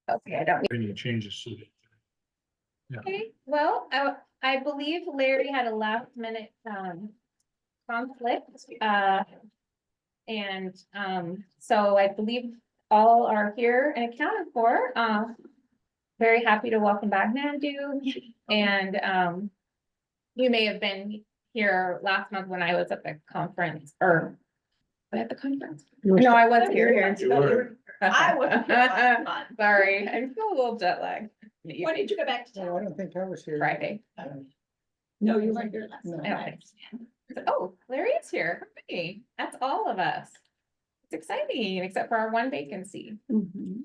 Okay, I don't. Any changes to it? Okay, well, I believe Larry had a last minute, conflict, and, so I believe all are here and accounted for. Very happy to welcome back Nandu, and, you may have been here last month when I was at the conference, or at the conference. No, I was here. You were. I wasn't here last month. Sorry, I feel a little jet lagged. When did you go back to No, I town? don't think I was here. Friday. No, you weren't here last No. night. Oh, Larry is here. Hey, that's all of us. It's exciting, except for our one vacancy. Mhm.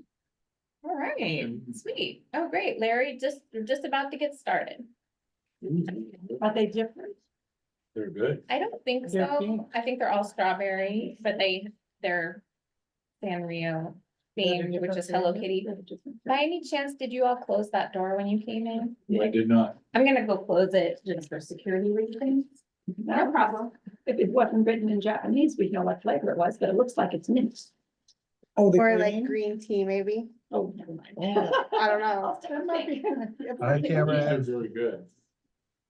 All right, sweet. Oh, great. Larry, we're just about to get started. Are they different? They're good. I don't think They're so. pink. I think they're all strawberry, but they're Sanrio themed, which is Hello Kitty. By any chance, did you all close that door when you came in? I did not. I'm gonna go close it just for security reasons. No problem. If it wasn't written in Japanese, we'd know what flavor it was, but it looks like it's mint. Oh, the Or like green? green tea, maybe. Oh, never mind. Oh. I don't know. I'll start thinking. Hi, They're very good.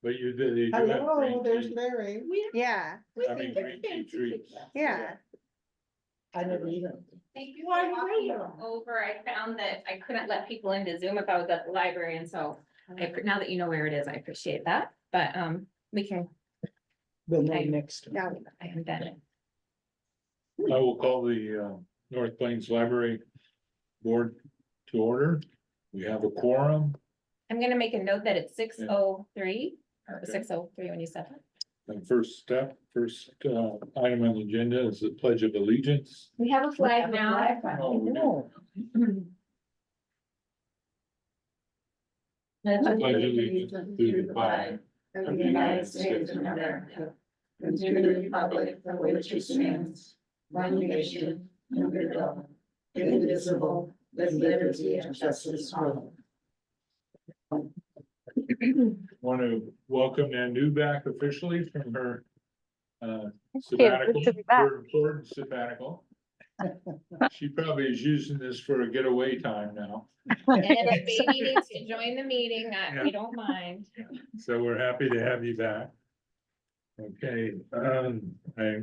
But you did, you do have Hello, green there's tea. Larry. Yeah, I mean, green tea treats. yeah. I never eat them. Thank you Why for you walking waiting? over. I found that I couldn't let people into Zoom if I was at the library, and so now that you know where it is, I appreciate that, but, we can, We'll know Okay. next. Yeah. I haven't done it. I will call the North Plains Library Board to order. We have a quorum. I'm gonna make a note that it's 6:03 or Okay. 6:03 when you said that. And first item on the agenda is the Pledge of Allegiance. We have a flag now. Oh, we do. No, Pledge allegiance to the flag Of the United States of America, and to the republic for which it stands, one nation, under God, indivisible, with liberty and justice for all. Want to welcome Nandu back officially from her Good sabbatical, to be back. her important sabbatical. She probably is using this for a getaway time now, And if baby needs to join the meeting, we don't mind. so we're happy to have you back. Okay, I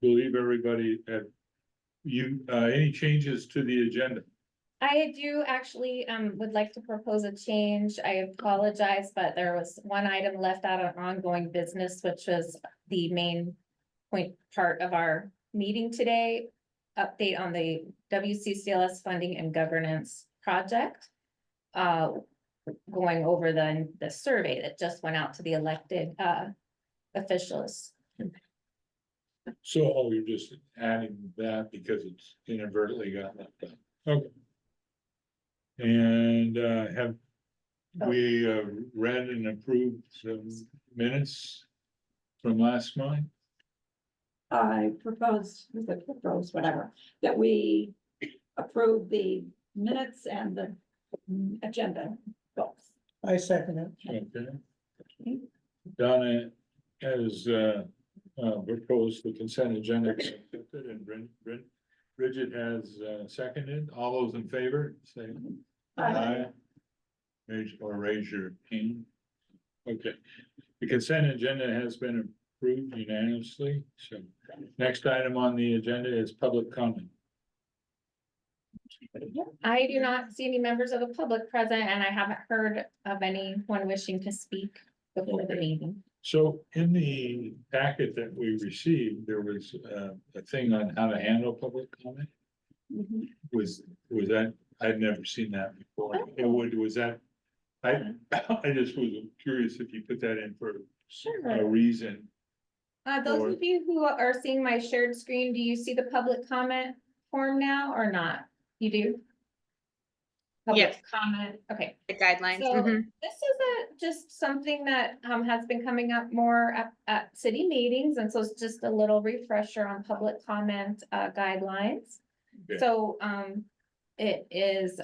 believe everybody any changes to the agenda? I do actually, would like to propose a change. I apologize, but there was one item left out of ongoing business, which was the main part of our meeting today. Update on the WCCLS funding and governance project. Going over the survey that just went out to the elected, officials. So, you're just adding that because it's inadvertently got left out. Okay. And have we read and approved some minutes from last month? I propose, whatever, that we approve the minutes and the agenda books. I second it. Okay. Donna has proposed the consent agenda accepted, and Bridget has seconded. All those in favor, say aye. Raise your hand. Okay, the consent agenda has been approved unanimously, so next item on the agenda is public comment. I do not see any members of the public present, and I haven't heard of anyone wishing to speak before the meeting. So in the packet that we received, there was a thing on how to handle public comment. Was that, I'd never seen that before. Was that, I just was curious if you put that in for a Sure. reason. Those of you who are seeing my shared screen, do you see the public comment form now or not? You do? Public Yes. comment, okay. The guidelines. So Mhm. this is just something that has been coming up more at city meetings, and so it's just a little refresher on public comment guidelines. Okay. So it is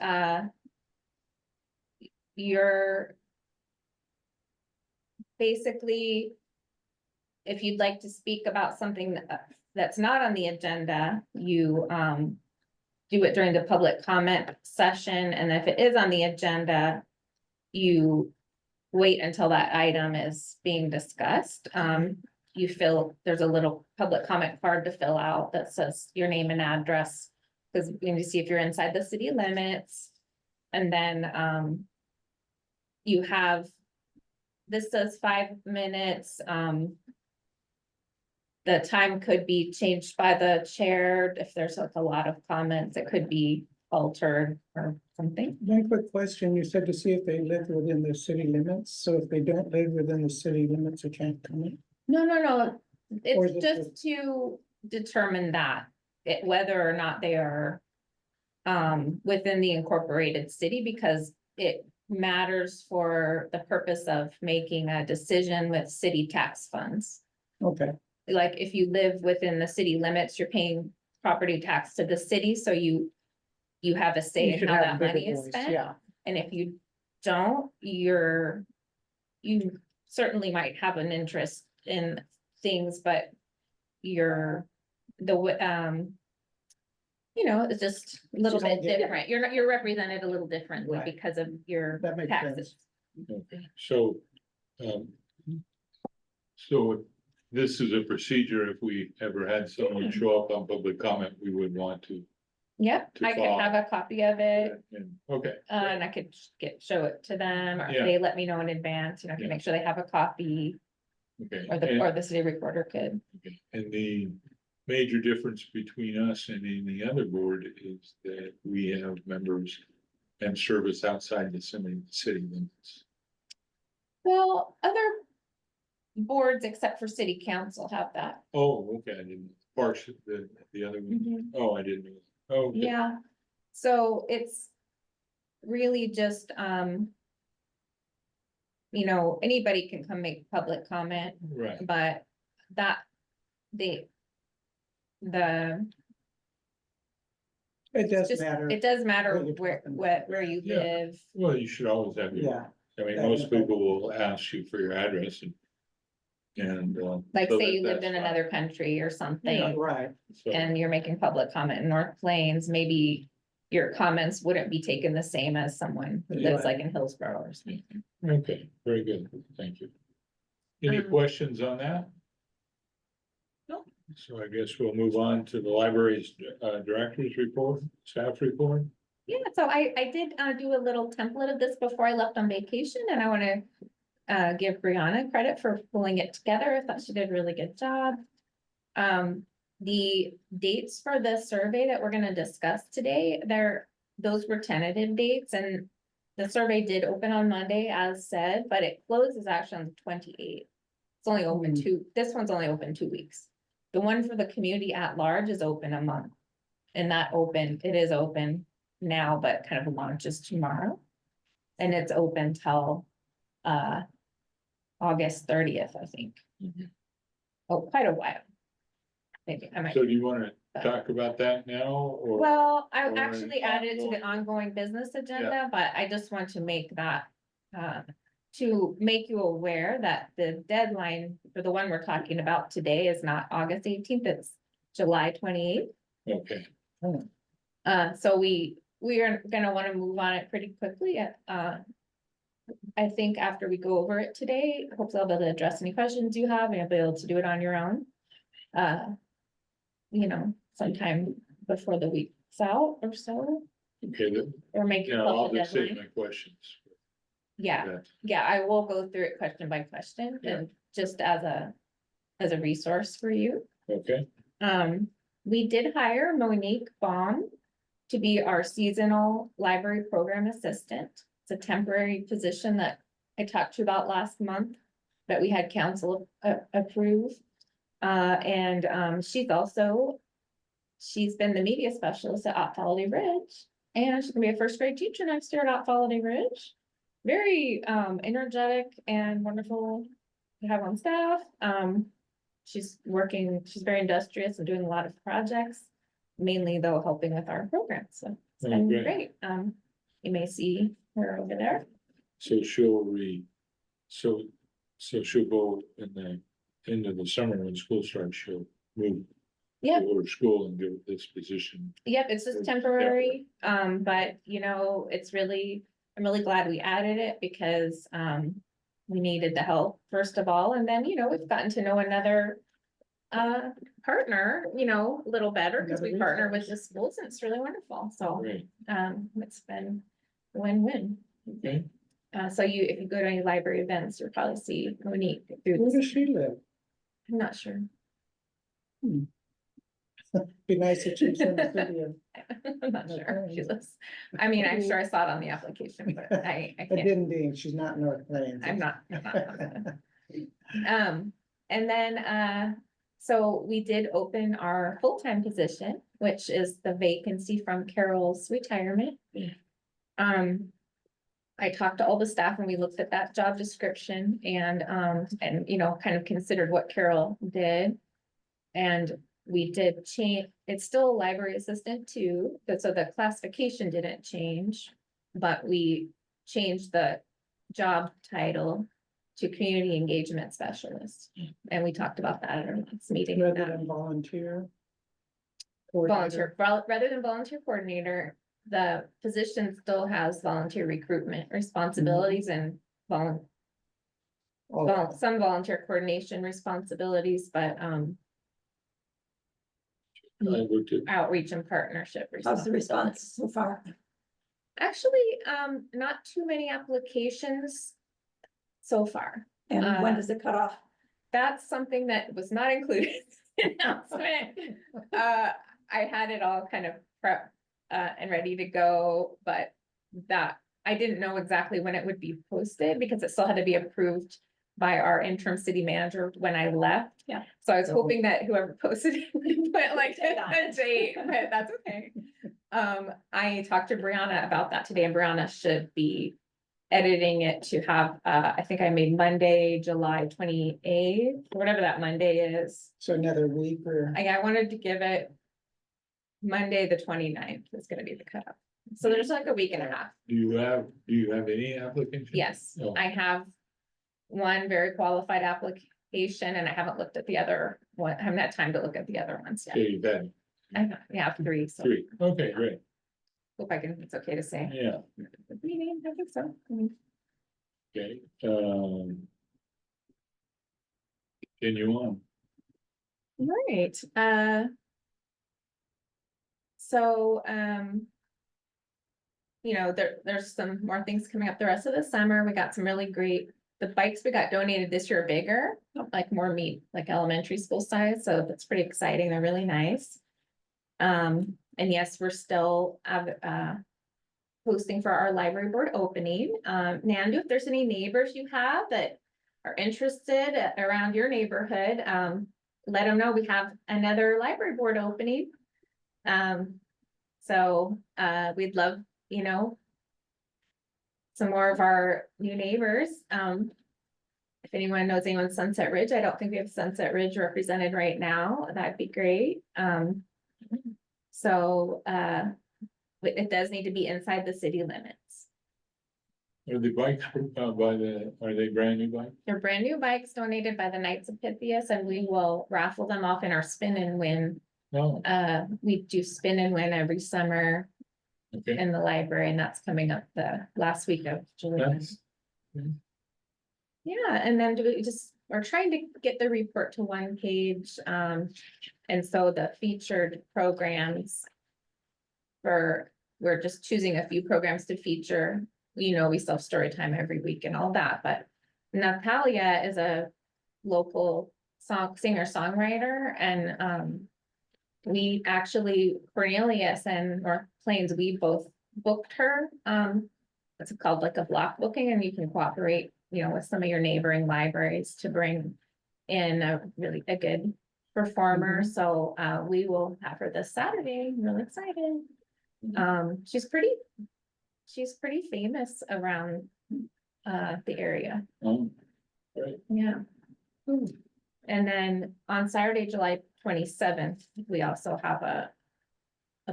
you're basically, if you'd like to speak about something that's not on the agenda, you do it during the public comment session, and if it is on the agenda, you wait until that item is being discussed. You fill, there's a little public comment card to fill out that says your name and address, because we need to see if you're inside the city limits. And then, you have, this says 5 minutes, the time could be changed by the chair if there's like a lot of comments, it could be altered or something. One quick question, you said to see if they live within the city limits, so if they don't live within the city limits, they can't come in? No, Or is it's it just to determine that, whether or not they are. Within the incorporated city, because it matters for the purpose of making a decision with city tax funds. Okay, Like if you live within the city limits, you're paying property tax to the city, so you have a say you in should how have a that bigger money is voice, spent. yeah, And if you don't, you certainly might have an interest in things, but you're it's just a little You don't bit get- different. You're represented a little differently Right. because of your that makes taxes. sense. Okay, so, so this is a procedure, if we ever had someone show up on public comment, we would want to. Yep, To I could follow. have a copy of it, Okay. and I could show it to them, or if Yeah. they let me know in advance, I Yeah. can make sure they have a copy, Okay. or the city recorder could. Okay, and the major difference between us and any other board is that we have members and service outside the city limits. Well, other boards except for city council have that. Oh, okay, I didn't, Parks, the other one, oh, I didn't know. Oh, okay. Yeah, so it's really just, anybody can come make public comment, Right, but that, the It does just, matter, it does matter what you're talking about. where you Yeah. live. well, you should always have your, yeah, I mean, Yeah, most okay. people will ask you for your address and. Like so say you lived that's in fine. another country or yeah, something, right, So, and you're making public comment in North Plains, maybe your comments wouldn't be taken the same as someone who lives Right. like in Hillsborough or something. okay, very good, thank you. Any Um, questions on that? No. So I guess we'll move on to the library's director's report, staff report. Yeah, so I did do a little template of this before I left on vacation, and I wanna give Brianna credit for pulling it together. I thought she did a really good job. The dates for the survey that we're gonna discuss today, those were tentative dates, and the survey did open on Monday as said, but it closes actually on the 28th. It's only open this one's only open 2 weeks. The one for the community at large is open a month. And it is open now, but kind of launches tomorrow. And it's open till August 30th, I think. Mhm. Oh, quite a while. Maybe I might. So do you wanna talk about that now, or? Well, I or actually added it to the ongoing? ongoing business agenda, but I just want to make that. To make you aware that the deadline for the one we're talking about today is not August 18th, it's July 28th. Okay, So we are gonna wanna move on it pretty quickly. I think after we go over it today, hopefully I'll be able to address any questions you have, and you'll be able to do it on your own. Sometime before the week's out or so, okay, or make yeah, yourself I'll a just save deadline. my questions. Yeah, That- yeah, I will go through it question by question, Yeah. and just as a resource for you. Okay, We did hire Monique Baum to be our seasonal library program assistant. It's a temporary position that I talked to you about last month, that we had council approve. She's been the media specialist at Opt Ridge, and she's gonna be a first grade teacher next year at Opt Ridge. Very energetic and wonderful to have on staff. She's very industrious and doing a lot of projects, mainly though helping with our program, so it's Oh, been great. great. You may see her over there. so she'll go in the end of the summer when school starts, she'll move Yeah. Or school and give this position. Yep, it's just temporary, but you know, it's really, I'm really glad we added it because, we needed the help first of all, and then, you know, we've gotten to know another. Partner, you know, a little better because we Another partner with resource. the schools and it's really wonderful, so, Great, it's been win-win. okay. So you, if you go to any library events, you'll probably see Monique through Where this, does she live? I'm not sure. Be nice if she was in the city of, I'm not sure, she Okay. lives, I mean, I'm sure I saw it on the application, but I it can't. didn't be, she's not North Plains. I'm not. And then, so we did open our full-time position, which is the vacancy from Carol's retirement. I talked to all the staff and we looked at that job description and, you know, kind of considered what Carol did. And we did change, it's still a library assistant too, but so the classification didn't change. But we changed the job title to community engagement specialist. And we talked about that at our last meeting. Rather than volunteer. Volunteer, rather than volunteer coordinator, the position still has volunteer recruitment responsibilities and Oh, some volunteer coordination responsibilities, but, I looked at, outreach and partnership. How's the responsibilities. response so far? Actually, not too many applications so far. And when does it cut off? That's something that was not included in the announcement. I had it all kind of prepped, and ready to go, but that, I didn't know exactly when it would be posted because it still had to be approved by our interim city manager when I left. Yeah. So I was Oh. hoping that whoever posted it would put like Date on a date, but that's okay. I talked to Brianna about that today and Brianna should be editing it to have, I think I made Monday, July 28th, whatever that Monday is. so another week or, I wanted to give it Monday, the 29th is gonna be the cutoff. So there's like a week and a half. do you have any applications? Yes, No. I have one very qualified application and I haven't looked at the other one. I haven't had time to look at the other ones yet. Okay, you've had I have three, so three, okay, great, hope I can, it's okay to say. yeah, Meeting, I think so. okay, continue on. Right, so, you know, there's some more things coming up the rest of the summer. We got some really great, the bikes we got donated this year are bigger, like more meat, like elementary school size, so that's pretty exciting. They're really nice. And yes, we're still, posting for our library board opening. Nandu, if there's any neighbors you have that are interested around your neighborhood, let them know we have another library board opening. So, we'd love, you know, some more of our new neighbors. If anyone knows anyone in Sunset Ridge, I don't think we have Sunset Ridge represented right now. That'd be great. So, it does need to be inside the city limits. Are the bikes, are they brand new bikes? They're brand new bikes donated by the Knights of Pythias and we will raffle them off in our spin and win. No, We do spin and win every summer okay, in the library and that's coming up the last week of July. that's, Yeah, and then we're trying to get the report to one page, and so the featured programs. We're just choosing a few programs to feature, you know, we still have story time every week and all that, but. Natalia is a local singer-songwriter and, we actually, Cornelius and North Plains, we both booked her, it's called like a block booking and you can cooperate, you know, with some of your neighboring libraries to bring in a good performer. So we will have her this Saturday. I'm really excited. She's pretty famous around the area. great, Yeah. And then on Saturday, July 27th, we also have a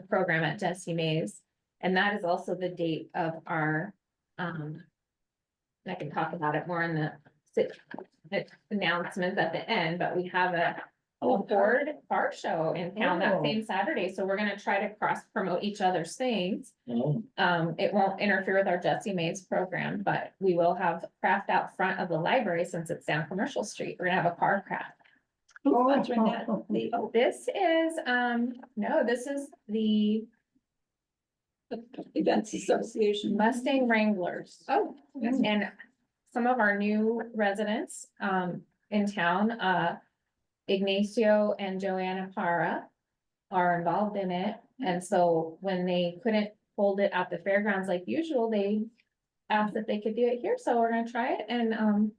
program at Jessie Mays. And that is also the date of our, and I can talk about it more in the announcements at the end, but we have a Ford car show in town that Oh. same Saturday, so we're gonna try to cross promote each other's things. Oh, It won't interfere with our Jessie Mae's program, but we will have craft out front of the library since it's down Commercial Street. We're gonna have a car craft. Who's Oh, sponsoring that? oh, oh. Oh, this is, no, this is the Events Association. Mustang Wranglers. Oh. And some of our new residents, in town, Ignacio and Joanna Para are involved in it. And so when they couldn't hold it at the fairgrounds like usual, they asked if they could do it here. So we're gonna try it and,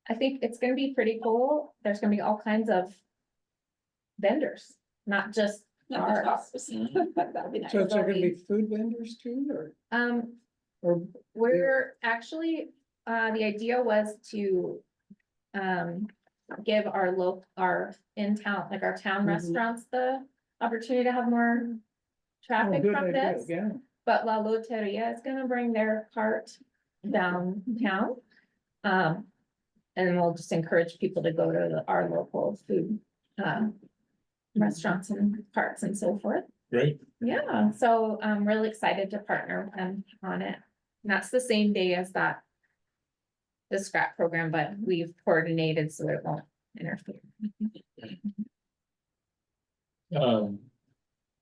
I think it's gonna be pretty cool. There's gonna be all kinds of vendors, not just ours. That'll be nice. So is there gonna be food vendors too, or We're actually, the idea was to, give our in town, like our town Mhm. restaurants, the opportunity to have more Oh, traffic good from idea, this. yeah. But La Loteria is gonna bring their cart downtown. And we'll just encourage people to go to our local food, restaurants and carts and so forth. great. Yeah, so I'm really excited to partner with them on it. And that's the same day as that. The scrap program, but we've coordinated so it won't interfere.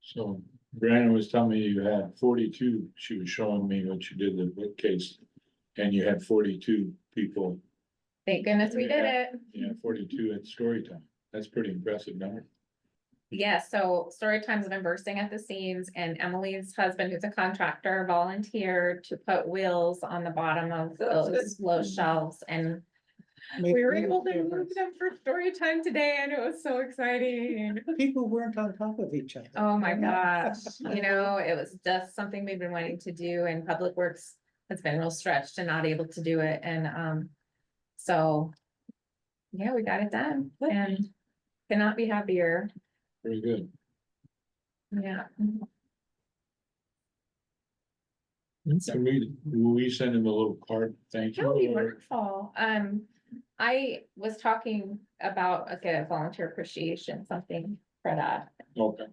So Brianna was telling me you had 42, she was showing me what you did the bookcase. And you had 42 people, Thank goodness we did it. 42 at story time. That's pretty impressive number. Yeah, so story time's been bursting at the seams and Emily's husband, who's a contractor, volunteered to put wheels on the bottom of That's those shelves and Make we were real able to move difference. them for story time today and it was so exciting. People weren't on top of each other. Oh my gosh, you know, it was just something we've been wanting to do and Public Works has been real stretched and not able to do it and so. Yeah, we got it done and cannot be happier, Very good. yeah. And we send him a little card, thank you. That would be or- wonderful. I was talking about a volunteer appreciation, something for that. Okay.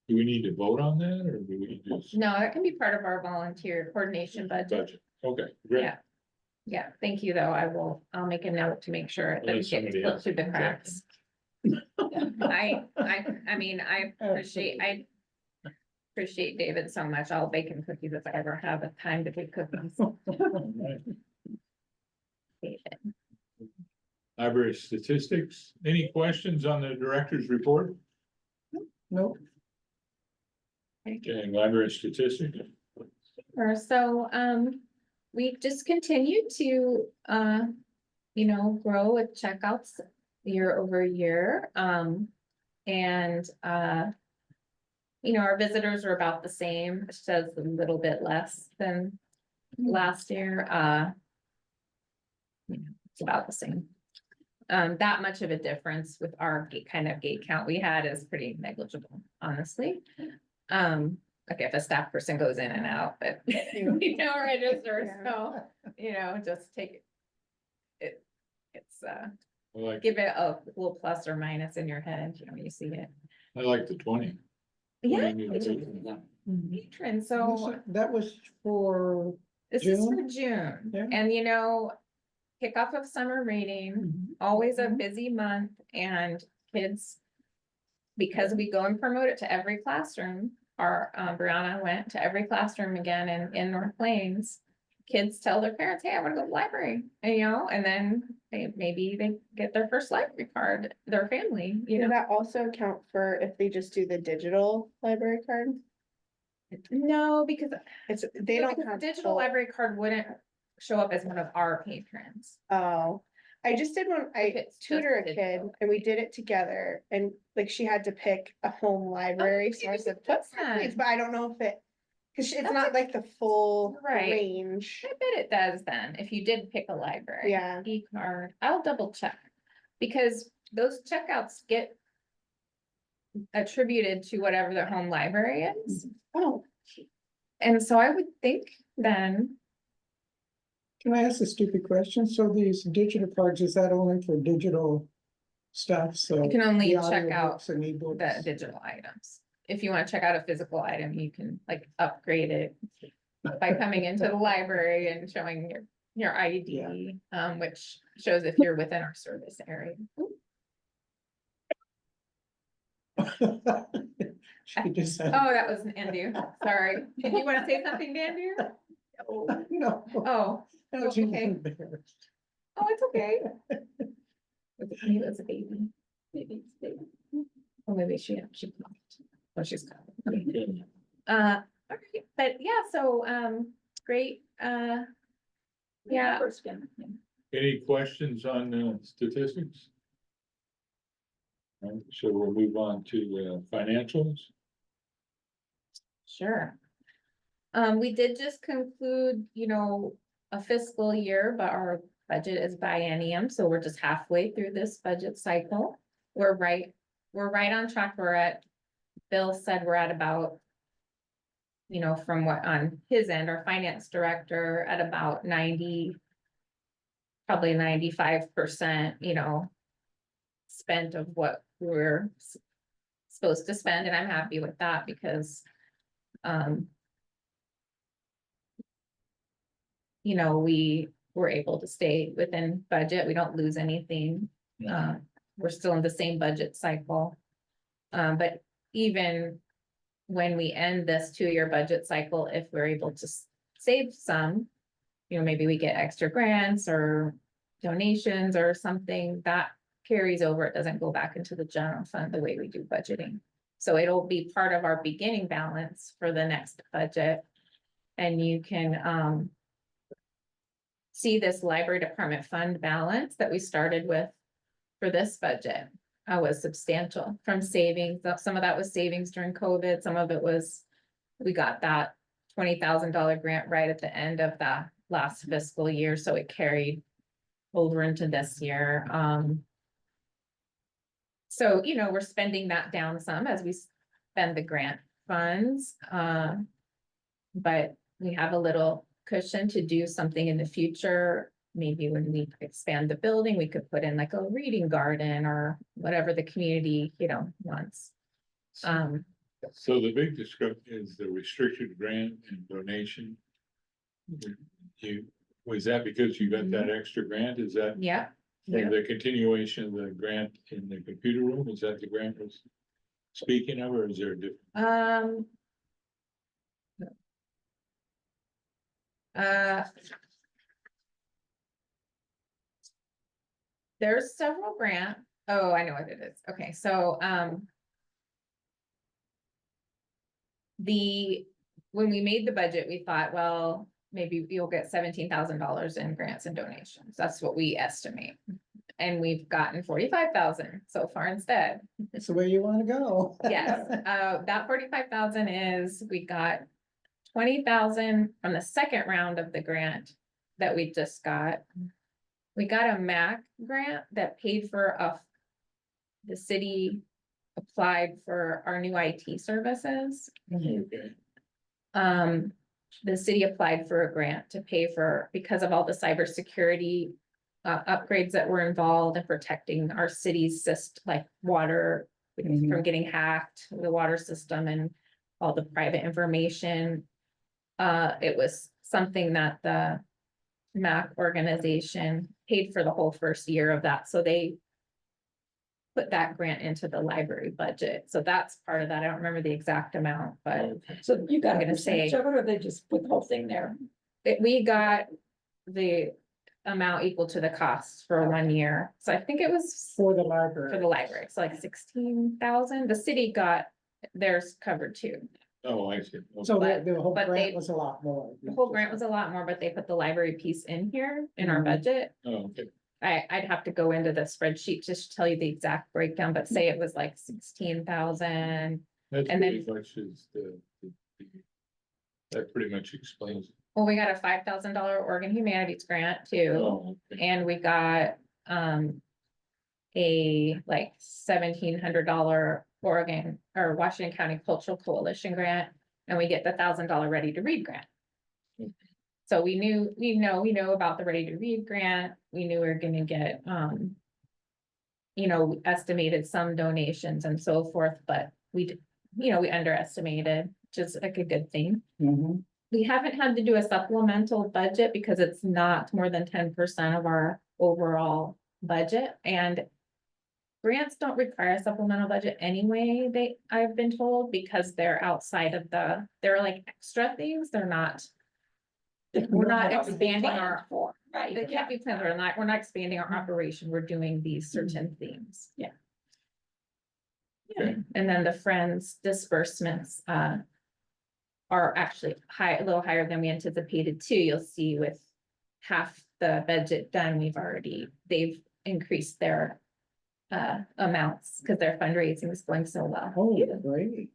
Do we need to vote on that or do we just? No, that can be part of our volunteer coordination budget. Budget, okay, great. Yeah. Yeah, thank you, though. I'll make a note to make sure that Let it gets somebody slipped else through the check. cracks. I mean, I appreciate David so much. I'll bake him cookies if I ever have a time to bake cookies. Alright. David. Library statistics, any questions on the director's report? Nope. Okay, library statistics, Sure. So, we just continue to, grow with checkouts year over year. And, our visitors are about the same, it says a little bit less than last year. It's about the same. That much of a difference with our gate count we had is pretty negligible, honestly. Like if a staff person goes in and out, but register, so, just take it. It's, give it a little plus or minus in your head, when you see it. I like the 20. Yeah. Mhm. Patron, so That was for, this is for June? June, Yeah. and kickoff of summer reading, always a busy month and kids. Because we go and promote it to every classroom, Brianna went to every classroom again in North Plains. Kids tell their parents, hey, I wanna go to the library, and then maybe they get their first library card, their family, Does that also count for if they just do the digital library card? No, because They don't because the have. digital full- library card wouldn't show up as one of our patrons. Oh, I just did one, If I it's just tutor a kid digital. and we did it together and like she had to pick a home library, so I maybe said, we put can. please, but I don't know if it. Cause it's That's not like the full Right. range. I bet it does then, if you did pick a library. Yeah. E-card, I'll double check, because those checkouts get attributed to whatever their home library is, Oh, and so I would think then, can I ask a stupid question? So these digital cards, is that only for digital stuff, so. You can only the check out audiobooks and the ebooks. digital items. If you wanna check out a physical item, you can like upgrade it by coming into the library and showing your ID, which shows if you're within our service area. She just said. Oh, that was Andy, sorry. Did you wanna say something, Andy? No. Oh, No, she's okay. embarrassed. oh, it's okay. He was a baby. Maybe, maybe. Or maybe she popped. Oh, she's coming. Okay, but yeah, so, great, yeah. Any questions on statistics? So we'll move on to financials. Sure. We did just conclude, a fiscal year, but our budget is biennium, so we're just halfway through this budget cycle. We're right on track. Bill said we're at about, from what on his end, our finance director at about 90, probably 95%, spent of what we're supposed to spend, and I'm happy with that because, we were able to stay within budget. We don't lose anything. We're still in the same budget cycle. But even when we end this 2-year budget cycle, if we're able to save some, maybe we get extra grants or donations or something that carries over. It doesn't go back into the general fund the way we do budgeting. So it'll be part of our beginning balance for the next budget. And you can, see this library department fund balance that we started with for this budget was substantial from savings. Some of that was savings during COVID. Some of it was, we got that $20,000 grant right at the end of the last fiscal year. So it carried over into this year. So, we're spending that down some as we spend the grant funds. But we have a little cushion to do something in the future. Maybe when we expand the building, we could put in like a reading garden or whatever the community, wants. So the big discrepancy is the restricted grant and donation. Was that because you got that extra grant? Is that Yeah. Yeah. the continuation of the grant in the computer room? Is that the grant was speaking of, or is there a different? There's several oh, I know what it is. Okay, so, when we made the budget, we thought, well, maybe you'll get $17,000 in grants and donations. That's what we estimate. And we've gotten 45,000 so far instead. That's the way you wanna go. Yes, that 45,000 is, we got 20,000 from the second round of the grant that we just got. We got a MAC grant that paid for the city applied for our new IT services. Okay. The city applied for a grant to pay for, because of all the cybersecurity upgrades that were involved in protecting our city's like water from getting hacked, the water system and all the private information. It was something that the MAC organization paid for the whole first year of that. So they put that grant into the library budget. So that's part of that. I don't remember the exact amount, but So you got I'm a gonna percentage say- of it, or they just put the whole thing there? we got the amount equal to the cost for 1 year. So I think it was For the for library. the library. It's like 16,000. The city got theirs covered too. Oh, I see. Okay. So but- the whole but grant they- was a lot more. The whole grant was a lot more, but they put the library piece in here in our Mhm. budget. Oh, okay. I'd have to go into the spreadsheet just to tell you the exact breakdown, but say it was like 16,000. That's And pretty much is that pretty much explains it. Well, we got a $5,000 Oregon Humanities grant too, Oh, okay. and we got, a like $1,700 Oregon or Washington County Cultural Coalition grant, and we get the $1,000 Ready to Read grant. So we know about the Ready to Read grant. We knew we were gonna get, you know, we estimated some donations and so forth, but we underestimated, which is like a good thing. Mhm. We haven't had to do a supplemental budget because it's not more than 10% of our overall budget, and grants don't require a supplemental budget anyway, I've been told, because they're outside of they're like extra things, they're not. We're not expanding our, Right. they can't be planned, we're not expanding our operation, we're doing these certain things, yeah. Okay. And then the Friends disbursements, are actually a little higher than we anticipated too. You'll see with half the budget done, they've increased their amounts because their fundraising is going so well. Oh, great.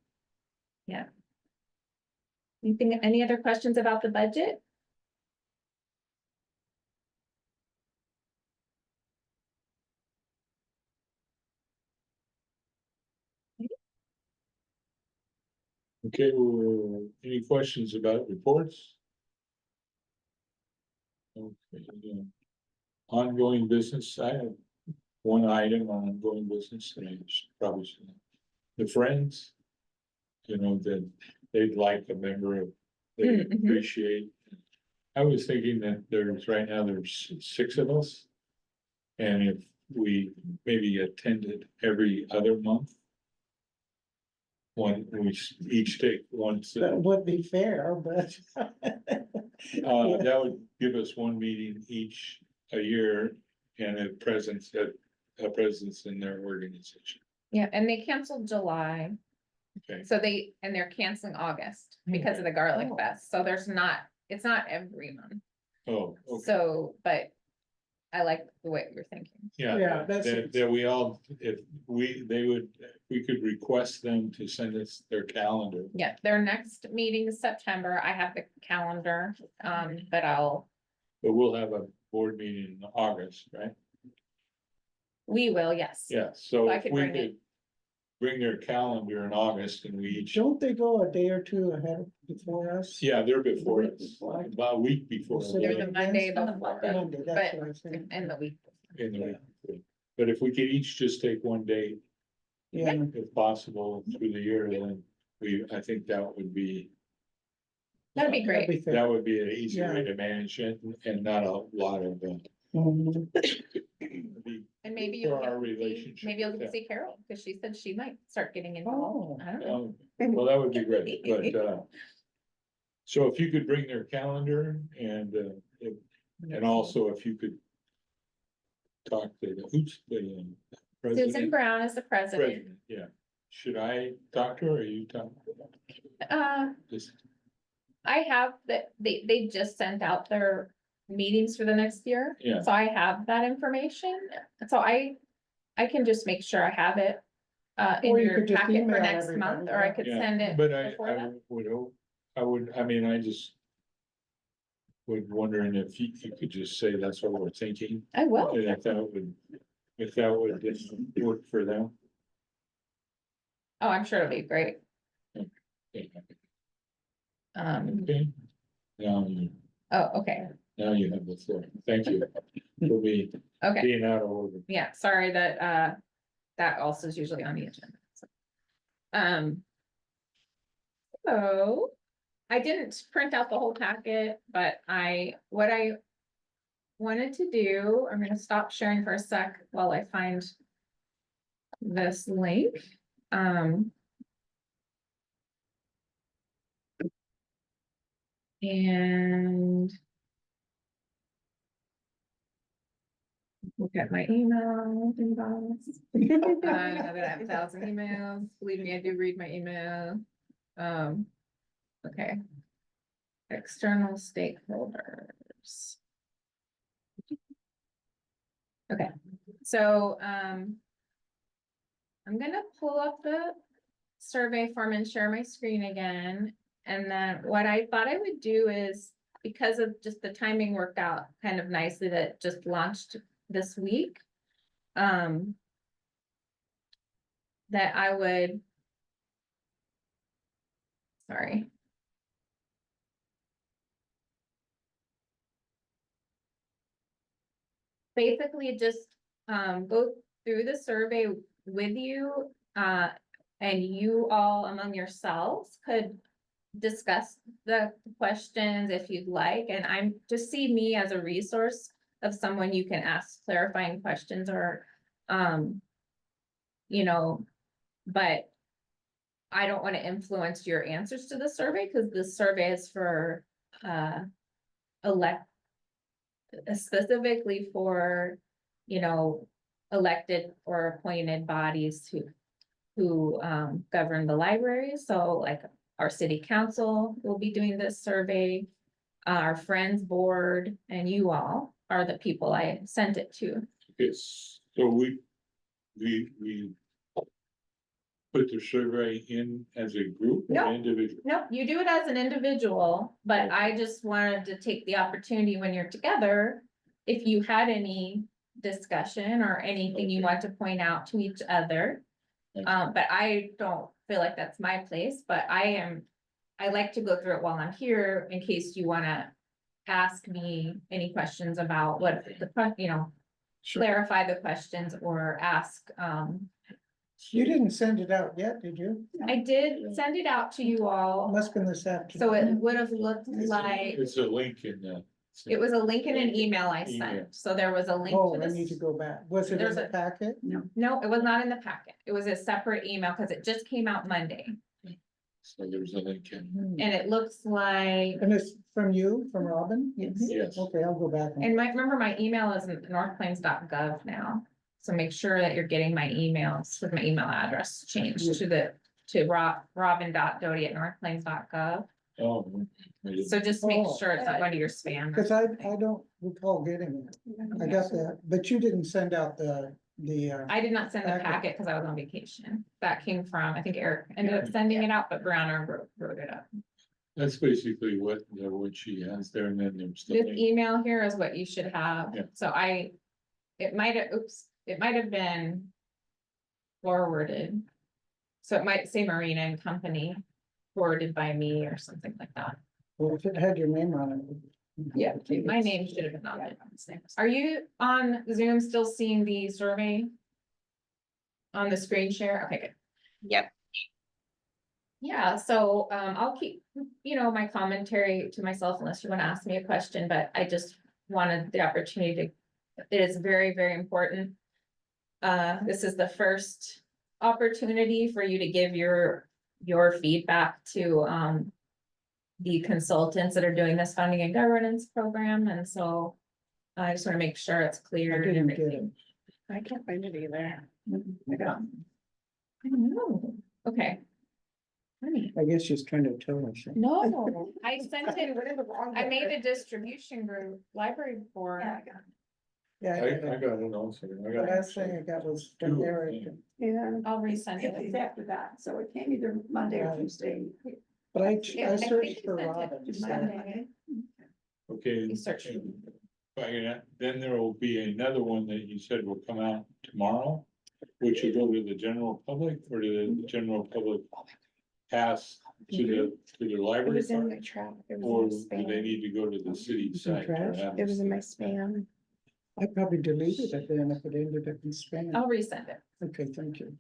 Any other questions about the budget? Okay, well, any questions about reports? Okay, yeah. Ongoing business, I have one item on ongoing business that I probably should. The Friends. You know, that they'd like a member of, they Mhm. appreciate. I was thinking that right now there's 6 of us. And if we maybe attended every other month. We each take one. That would be fair, but. That would give us one meeting each a year and a presence in their organization. Yeah, and they canceled July, Okay, so they're canceling August because of the Garlic Oh. Fest, so it's not every month. oh, okay, So, but I like the way you're thinking. Yeah, yeah, that's- that we all, if we could request them to send us their calendar. Yeah, their next meeting is September. I have the calendar, but But we'll have a board meeting in August, right? we will, yes. Yeah, so I if could we bring it. could bring their calendar in August and we each, Don't they go a day or two ahead before us? yeah, they're before Week us, before. about a week before. So They're they're the Monday On the before, Monday. Monday, that's what I said. and the week. In the week before. But if we could each just take one day, Yeah, if possible, through the year, then I think that would be. That'd be great. that'd be fair. That would be an easy way Yeah. to manage it and not a lot of. Mhm. And maybe For you'll our get to see, relationship, maybe you'll get yeah. to see Carol, because she said she might start getting involved. Oh. I don't know. Well, that would be great, but, so if you could bring their calendar and also if you could. Talk to who's the Susan president? Brown is the president. President, yeah. Should I talk to her or you talk? Just, I have they just sent out their meetings for the next year. Yeah. So I have that information. So I can just make sure I have it in Or you your could just packet for email next everybody, month, or I yeah. could yeah, send it but I before that. would hope, I just. Would wondering if you could just say that's what we're thinking, I will. and if that would just work for them. Oh, I'm sure it'll be great. Okay, Um, okay, oh, okay, now you have the floor, thank you for okay. being out of order. Yeah, sorry that that also is usually on the agenda. So I didn't print out the whole packet, but what I wanted to do, I'm gonna stop sharing for a sec while I find this link. And look at my email inbox. I know that I have 1,000 emails. Believe me, I do read my email. Okay. External stakeholders. Okay, so, I'm gonna pull up the survey form and share my screen again. And then what I thought I would do is, because of just the timing worked out kind of nicely, that it just launched this week. That I would. Sorry. Basically just, go through the survey with you, and you all among yourselves could discuss the questions if you'd like, and I'm, just see me as a resource of someone you can ask clarifying questions or, you know, but I don't want to influence your answers to the survey, because the survey is for, elect, specifically for, you know, elected or appointed bodies who govern the library. So like our city council will be doing this survey. Our Friends Board and you all are the people I sent it to. Yes, so we put the survey in as a group or No. individual? No, you do it as an individual, but I just wanted to take the opportunity when you're together, if you had any discussion or anything you want to point out to each other. But I don't feel like that's my place, but I like to go through it while I'm here in case you wanna ask me any questions about what you know, clarify the questions or ask, You didn't send it out yet, did you? I did send it out to you all, Must have been this afternoon. so it would have looked like, It's a link in the. it was a link in an email I Email. sent, so there was a link Oh, to I need to this. go back. Was it in There's the a- packet? No, it was not in the packet, it was a separate email, cause it just came out Monday, So there's a link in, Hmm. and it looks like, And it's from you, from Robin? yes. Okay, I'll go back. and remember my email is northplains.gov now. So make sure that you're getting my emails with my email address changed to robin.doty@northplains.gov. Oh. I didn't- So just make Oh. sure it's not going to your spam. or Cause I something. don't recall getting it. I got that, but you didn't send out the. I did not send the Packet. packet because I was on vacation. That came from, I think Eric ended up sending it out, but Browner wrote it up. That's basically what she has there, and then there's. the This link. email here is what you should have. Yeah. So it might have, it might have been forwarded. So it might say Marina and Company forwarded by me or something like that. Well, if it had your name on it. Yeah, my name should have been on it. Are you on Zoom still seeing the survey? On the screen share? Okay, good. Yep. Yeah, so I'll keep, you know, my commentary to myself unless you want to ask me a question, but I just wanted the opportunity to, it is very, very important. This is the first opportunity for you to give your feedback to the consultants that are doing this funding and governance program, and so I just want to make sure it's clear. I and didn't get it. everything. I can't find it either. I don't know. Okay. Honey, I guess she's trying to tell us. no, I sent it, I made a distribution group, library board. Yeah, I got it also. I the got last it. thing I got was from Two, Eric, yeah. Yeah. I'll resend It's it. after that, so it came either Monday or Right. Tuesday. but I Yeah, I searched think for you sent it Robin. to so- Monday. Okay. You search. Then there will be another one that you said will come out tomorrow, which will go to the general public, or to the general public pass to the It library was in card? my trap. It Or was in do my they spam. need to go to the city It's in site? or trash? have It was in my this- spam. I probably deleted it then if it ended up in spam. I'll resend it. Okay, thank you.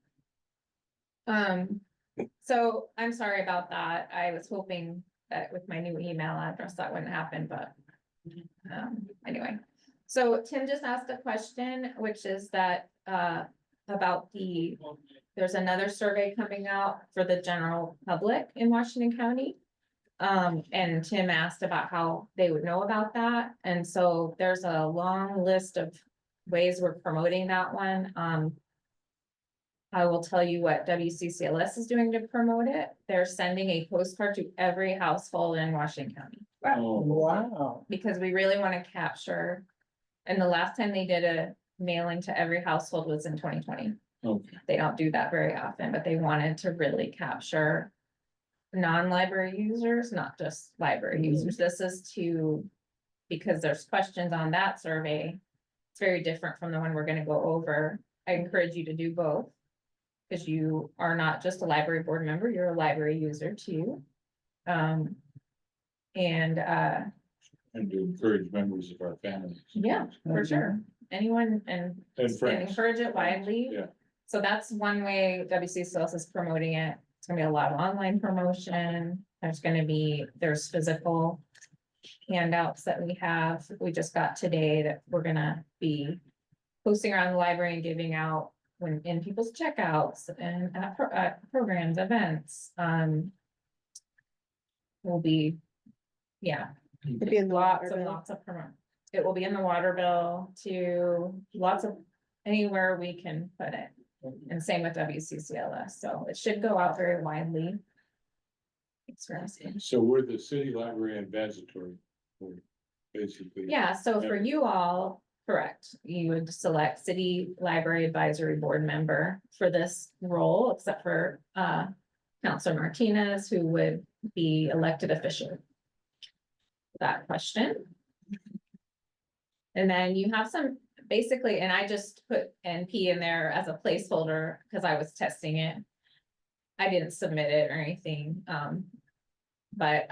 So I'm sorry about that. I was hoping that with my new email address, that wouldn't happen, but. Anyway, so Tim just asked a question, which is that, about there's another survey coming out for the general public in Washington County. And Tim asked about how they would know about that, and so there's a long list of ways we're promoting that one. I will tell you what WCCLS is doing to promote it. They're sending a postcard to every household in Washington County. Oh, Wow. Because we really want to capture, and the last time they did a mailing to every household was in 2020. okay, They don't do that very often, but they wanted to really capture non-library users, not just library Mhm. users. This is because there's questions on that survey. It's very different from the one we're gonna go over. I encourage you to do both. Because you are not just a library board member, you're a library user too. And and to encourage members of our families. yeah, for sure. anyone and And friends. encourage it widely. Yeah. So that's one way WCCLS is promoting it. It's gonna be a lot of online promotion. There's physical handouts that we just got today that we're gonna be posting around the library and giving out when in people's checkouts and programs, events, will be, yeah, It'd be in the water bill. lots of promo. It will be in the water bill to lots of, anywhere we can put it. And same with WCCLS, so it should go out very widely. Thanks for asking. So we're the city library advisory, board, basically. Yeah, so for you all, correct, you would select city library advisory board member for this role, except for Counselor Martinez, who would be elected official. That question. And then you have some, basically, and I just put NP in there as a placeholder because I was testing it. I didn't submit it or anything, but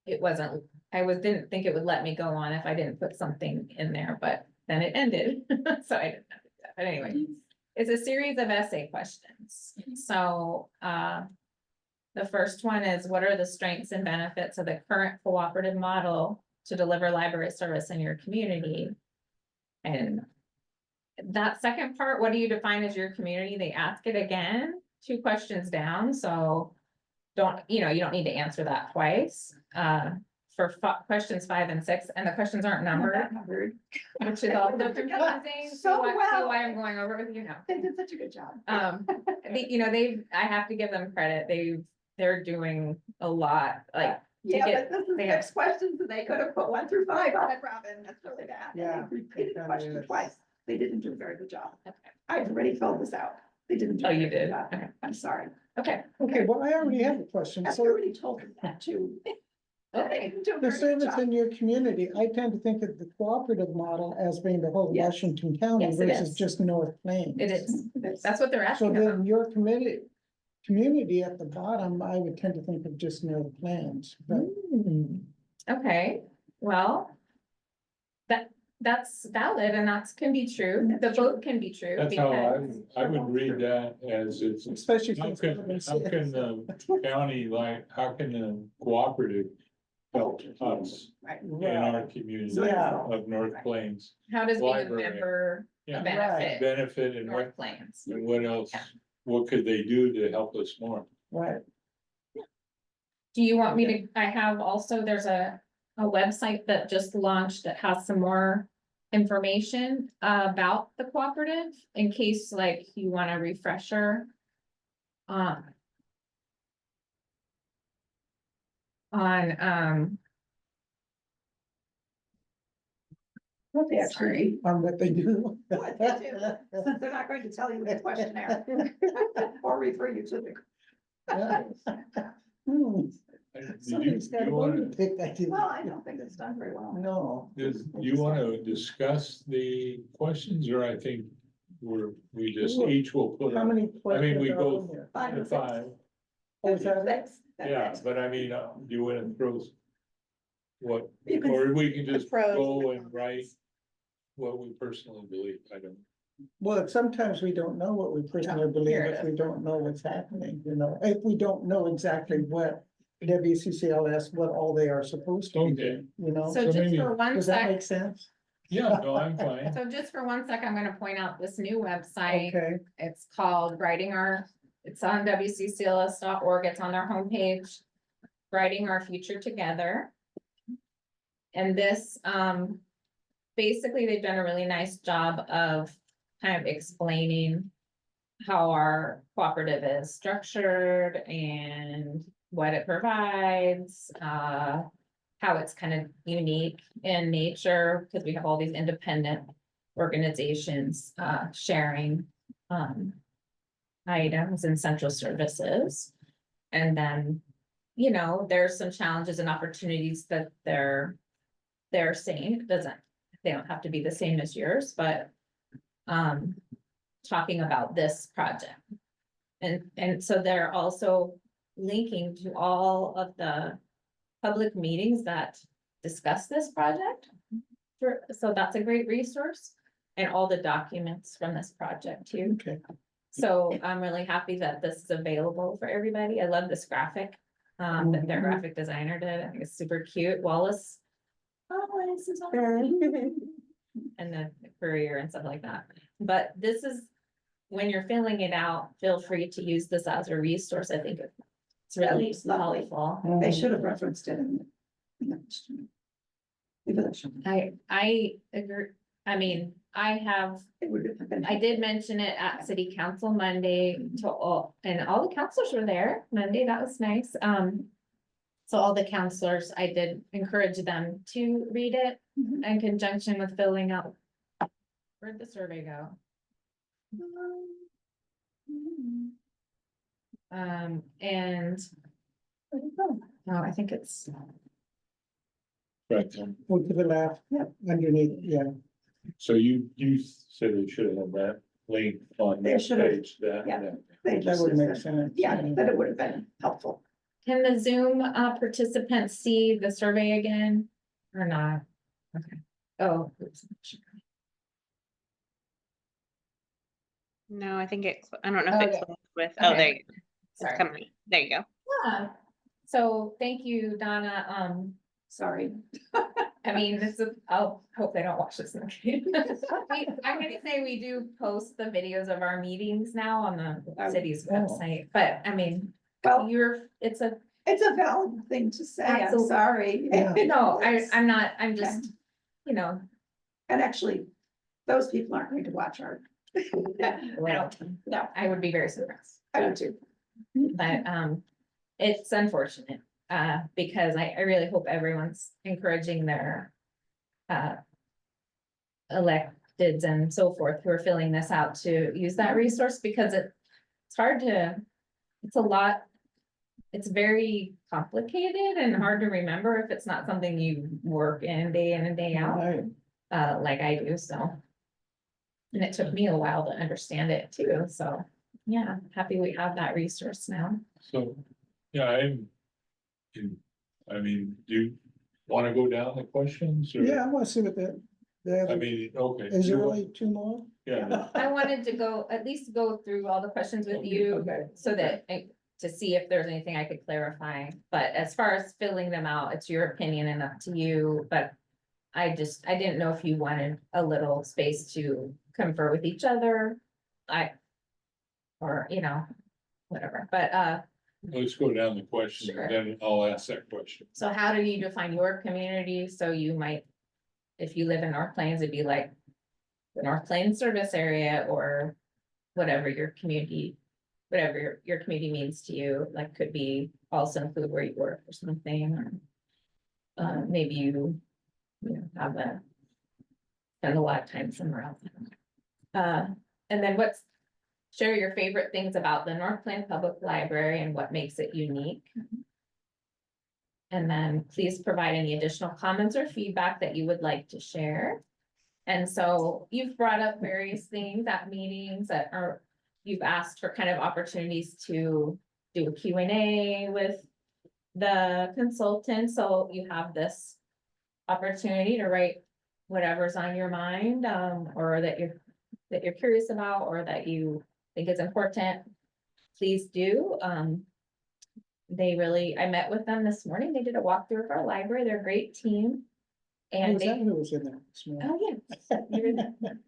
it wasn't, didn't think it would let me go on if I didn't put something in there, but then it ended, so I didn't have to do that. But anyway, it's a series of essay questions, so the first one is, what are the strengths and benefits of the current cooperative model to deliver library service in your community? And that second part, what do you define as your community? They ask it again, 2 questions down, so you don't need to answer that twice. For questions 5 and 6, and the questions aren't numbered, which is also confusing. So See well. why I'm going over it with you now. They did such a good job. I have to give them credit. They're doing a lot, like, Yeah, get- but this is they have- 6 questions and they could have put 1 through 5 on it, Robin. That's really bad. And Yeah, they repeated the it question is. twice. They didn't do a very good job. Okay. I've already filled this out. They didn't. do Oh, a you very good did? job. Okay. I'm sorry. Okay, Okay, well, I already have a question. I So already told them that too. They okay, didn't do a the very good service job. in your community, I tend to think of the cooperative model as being the whole Yes. Washington County Yes, it versus is. just North Plains. it is. It's- That's what they're So asking then about. your community at the bottom, I would tend to think of just North Plains, but Okay, well. That's valid and can be true. The vote can be true. That's how because- I would read that as it's, especially how since. can the county, how can the cooperative help us Right. in our community Yeah. of North Plains? How does being a Library. member Yeah. benefit Benefit and North Plains? what else, Yeah. what could they do to help us more? Right, Do you want me to, I have also, there's a website that just launched that has some more information about the cooperative in case like you want a refresher. On What they actually, on what they do. what they do, since they're not going to tell you in the questionnaire. Or refer you to the. Hmm, Did somebody's got a you bone wanna, to pick, I think. Well, I don't think it's done very well. No. do you wanna discuss the questions, or I think we just each will put How up many questions we are go on there? 5 the and 6. 5. Oh, is that it? That's Yeah, it. but I mean, do you wanna throw what, You can- or we can just pros go and and cons. write what we personally believe, I don't. Well, sometimes we don't know what we personally believe here it if we don't know what's happening, if we don't know exactly what WCCLS, what all they are supposed to be Okay. doing, so So just maybe- for one Does that sec, make sense? Yeah, no, I'm fine. so just for one sec, I'm gonna point out this new website. Okay, It's called it's on WCCLS.org. It's on their homepage. Writing Our Future Together. And this, basically, they've done a really nice job of kind of explaining how our cooperative is structured and what it provides, how it's kind of unique in nature, because we have all these independent organizations, sharing, items and central services. And then, there's some challenges and opportunities that they're saying. They don't have to be the same as yours, but talking about this project. And so they're also linking to all of the public meetings that discuss this project. so that's a great resource. And all the documents from this project too. Okay, So I'm really happy that this is available for everybody. I love this graphic. That their graphic designer did. I think it's super cute. Wallace. Oh, this is all. And the courier and stuff like that. But this is, when you're filling it out, feel free to use this as a resource. I think it's really It's lovely. helpful. They should have referenced it in the. Maybe that should. I agree. I mean, It would have been. I did mention it at city council Monday to all, and all the counselors were there Monday. That was nice. So all the counselors, I did encourage them to read it Mhm. in conjunction with filling out. Where'd the survey go? And. Oh, I think it's, Right, go to the left, underneath, yeah. so you said we should have had that link on They that should have, page, that. yeah. They That just would make said- sense. Yeah, but it would have been helpful. can the Zoom participants see the survey again or not? Okay. Oh. oops. No, I think I don't know if it Okay. closed with, Okay. there you go. It's Sorry. coming. There you go. Yeah. So thank you, Donna. Sorry. I mean, I'll hope they don't watch this. I'm gonna say we do post the videos of our meetings now on the city's Oh. website, but I mean, Well, it's a, it's a valid thing to say. I'm Absolutely. sorry. Yeah. no, It's- I'm not, I'm just, you know. And actually, those people aren't going to watch our. No, I would be very surprised. I would too. But, it's unfortunate, because I really hope everyone's encouraging their, electeds and so forth who are filling this out to use that resource because it's hard to, it's a lot. It's very complicated and hard to remember if it's not something you work in and day out, Right. like I do, so. And it took me a while to understand it too, so, yeah, happy we have that resource now. So, yeah, I mean, do you wanna go down the questions or? Yeah, I want to see what I mean, okay. is there only two more? Yeah, I wanted to at least go through all the questions with you Okay. so that, to see if there's anything I could clarify. But as far as filling them out, it's your opinion and up to you, but I didn't know if you wanted a little space to confer with each other. Or, whatever, but, let's go down the question Sure. and then I'll ask that question. so how do you define your community? So you might, if you live in North Plains, it'd be like the North Plains service area or whatever your community, whatever your community means to you, like could be also include where you work or something, or maybe you have spend a lot of time somewhere else. And then share your favorite things about the North Plains Public Library and what makes it unique. And then please provide any additional comments or feedback that you would like to share. And so you've brought up various things at meetings you've asked for kind of opportunities to do a Q&A with the consultant. So you have this opportunity to write whatever's on your mind, or that you're curious about, or that you think is important. Please do. I met with them this morning. They did a walkthrough of our library. They're a great team. And Was that who was in there this morning? oh, yeah, you're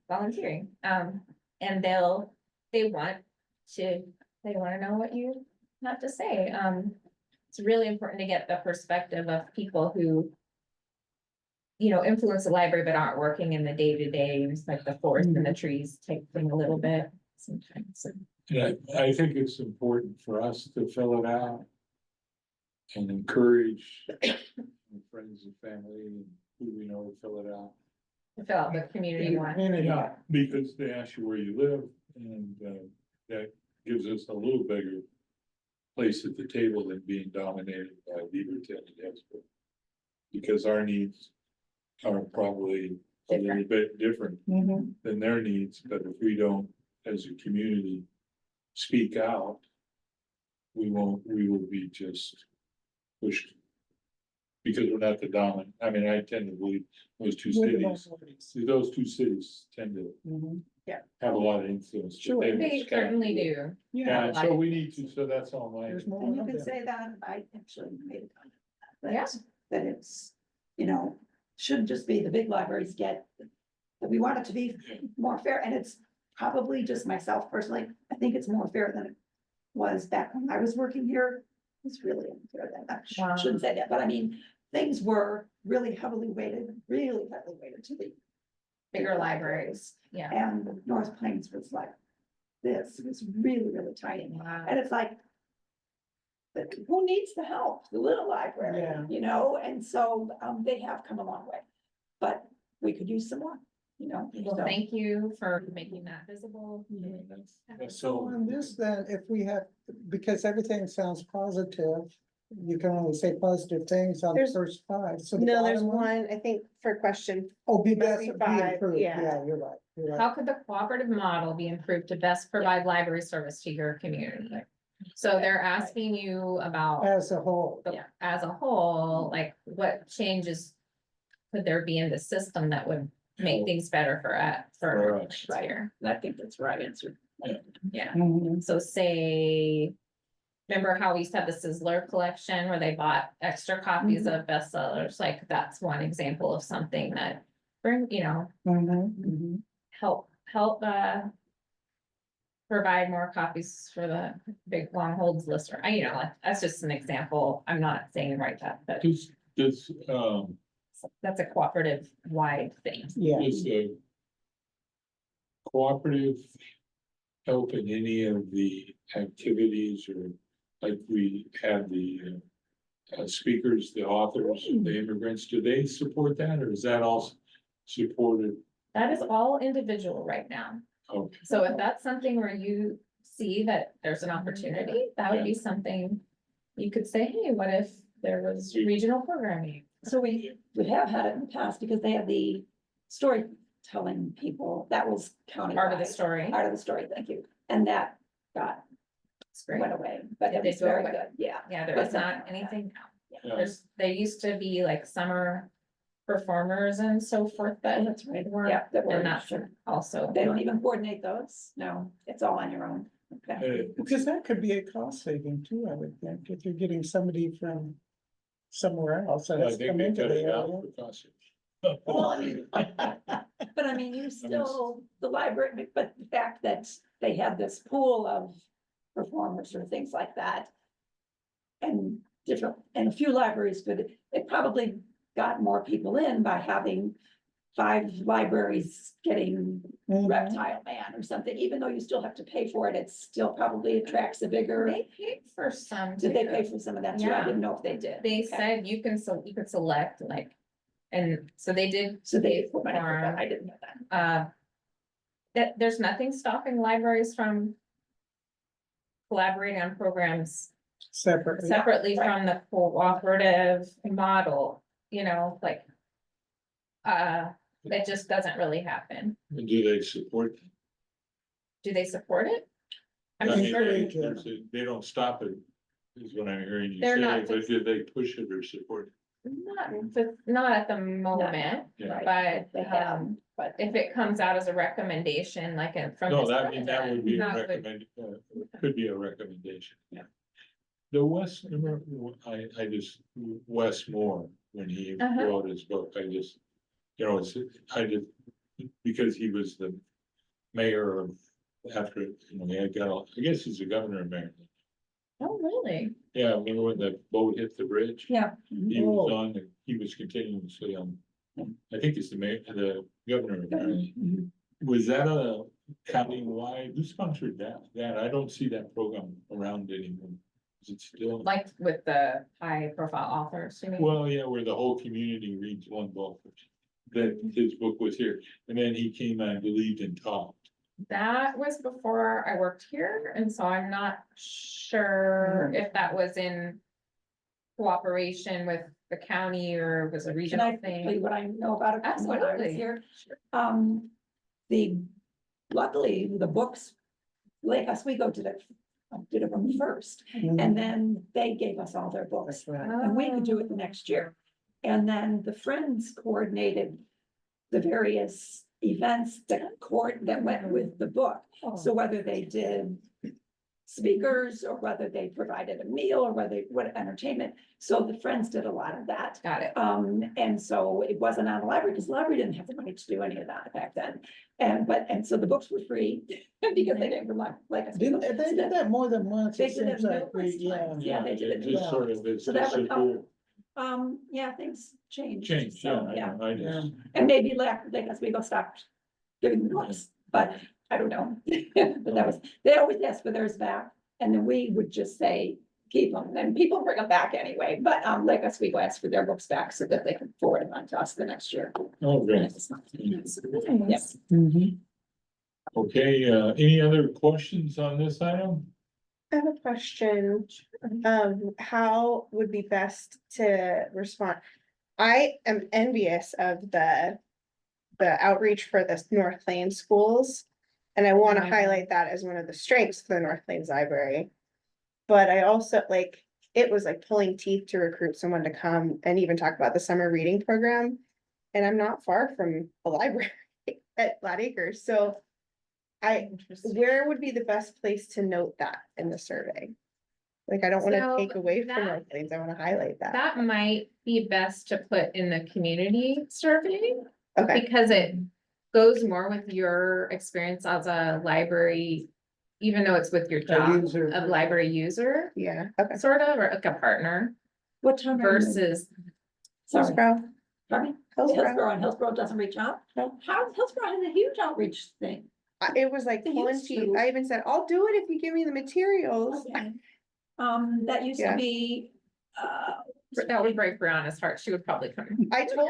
volunteering. And they want to know what you have to say. It's really important to get the perspective of people who influence the library, but aren't working in the day-to-day, it's like the forest and the trees type thing a little bit sometimes. Yeah, I think it's important for us to fill it out. And encourage our friends and family and who we know to fill it out. To fill out the community one. Yeah, because they ask you where you live and that gives us a little bigger place at the table than being dominated by Beaverton and Edzard. Because our needs are probably a little bit different Mhm. than their needs, but if we don't, as a community, speak out, we will be just pushed because we're not the dominant, I mean, I tend to believe those two We're the cities, minorities. those two cities tend to Mhm. have a lot of influence. but Sure. They certainly do. Yeah, Yeah, so we need to, so that's all my. there's more And you of can them. say that, I actually made a comment. that- Yeah. That it's, you know, shouldn't just be the big libraries get, that we want it to be more fair, and it's probably just myself personally, I think it's more fair than it was back when I was working here. It's really unfair then, Wow. shouldn't say that, but I mean, things were really heavily weighted to the Bigger libraries, yeah. and North Plains was like this, it was really, really tiny. Wow. And it's like, but who needs the help? The little library, Yeah. you know, and so, they have come a long way. But we could use some more, you know. Well, so- thank you for making that visible. That's So so, on this then, if we have, because everything sounds positive, you can only say positive things on the There's- first five, so. the No, there's bottom one, I think, for question. Oh, be must best, be be five, improved, yeah. yeah, you're right, you're right. How could the cooperative model be improved to best provide library service to your community? So they're asking you about, As a whole, as a whole, like what changes could there be in the system that would make things better for For us. next year? I think that's the right answer. Yeah, Mhm. so say, remember how we used to have the Sizzler collection where they bought extra copies of bestsellers? Like, that's one example of something that bring, Mhm, mhm. help provide more copies for the big long holds list, or, like, that's just an example. I'm not saying right that, but does, that's a cooperative wide thing. Yeah, does the cooperative help in any of the activities or like we have the speakers, the authors, the immigrants, do they support that or is that all supported? That is all individual right now. Okay, So if that's something where you see that there's an opportunity, that would be something you could say, hey, what if there was regional programming? So we have had it in the past because they had the storytelling people, that was county. Part of the story. Part of the story, thank you, and that It's great. went away, but It it did was go very away. good, yeah. Yeah, there But is not something like that. anything. yeah, There used to be like summer performers and so forth, Oh, but that's right, were, yeah, that were, and that's also. they don't even coordinate those, no, it's all on your own, okay. because that could be a cost saving too, I would think, if you're getting somebody from somewhere else that I has to think come they into cut the it out area. for cost. Well, I mean, but I mean, you still, the library, but the fact that they had this pool of performers or things like that. And a few libraries could, it probably got more people in by having 5 libraries getting Mhm. Reptile Man or something, even though you still have to pay for it, it still probably attracts a bigger. They paid for some. Did they too. pay for some of that too? I Yeah. didn't know if they did. They Okay. said you can select like, and so they did. So they pay put money for that, for, I didn't know that. that there's nothing stopping libraries from collaborating on programs Separately. separately right. from the cooperative model, like. That just doesn't really happen. And do they support? Do they support it? I I'm mean, sure, they don't stop it, is what I'm hearing you They're say, not but do they push it or support not at the moment, it? Yeah. Right. but, They have, but if it comes out as a recommendation, like from. No, this that would be a president, that would- recommend, could be a recommendation. Yeah. The West, remember, I just, Wes Moore, when he Uh-huh. wrote his book, I just, because he was the mayor of, after, I guess he's the governor of Maryland. Oh, really? Yeah, remember when the boat hit the bridge? yeah. He was he was continuously on, I think it's the mayor, the governor of Maryland. Mhm. Was that a county-wide, who sponsored that? I don't see that program around anymore. Is it still? Like with the high profile authors, you mean? Well, yeah, where the whole community reads one book. That his book was here, and then he came, I believe, and talked. That was before I worked here, and so I'm not sure if that was in cooperation with the county or was a Can regional I tell you thing. what I know about it from when I was Absolutely. here? Sure. Luckily, the books, Lake Oswego did it from first, Mhm. and then they gave us all their books. That's right. And we could do it the next year. And then the Friends coordinated the various events that went with the book. So whether they did speakers or whether they provided a meal or what entertainment. So the Friends did a lot of that. Got it. And so it wasn't on the library because the library didn't have the money to do any of that back then. And so the books were free because they didn't rely like. us. Didn't, they did that more than once, They it did it seems like, numerous yeah. times. Yeah, they did it. Just sort of, it's So that would disappeared. help. Yeah, things changed. Change, So, yeah, I just, And maybe like Oswego stopped giving the books, but I don't know. But that was, they always asked for theirs back, and then we would just say, keep them, and people bring them back anyway, but Lake Oswego asked for their books back so that they could forward them on to us the next year. oh, great. Yep. Mhm. Okay, any other questions on this item? I have a question of how would be best to respond. I am envious of the outreach for the North Plains schools. And I want to Right. highlight that as one of the strengths of the North Plains Library. But I also like, it was like pulling teeth to recruit someone to come and even talk about the summer reading program. And I'm not far from the library at Flat Acres, so where would be the best place to note that in the survey? Like, I don't wanna So take away from that- North Plains, I wanna highlight that. That might be best to put in the community survey, Okay, because it goes more with your experience as a library, even though it's with your job user. of library user, yeah, okay. sort of, or like a partner What time? are you in? versus, Sorry, Hillsborough, pardon me? Hillsborough. Hillsborough, and Hillsborough doesn't reach out? No. How, Hillsborough has a huge outreach thing. It was like They pulling used teeth, to. I even said, I'll do it if you give me the materials. Okay. That used to Yeah. be, that would break Brianna's heart, she would probably come. I told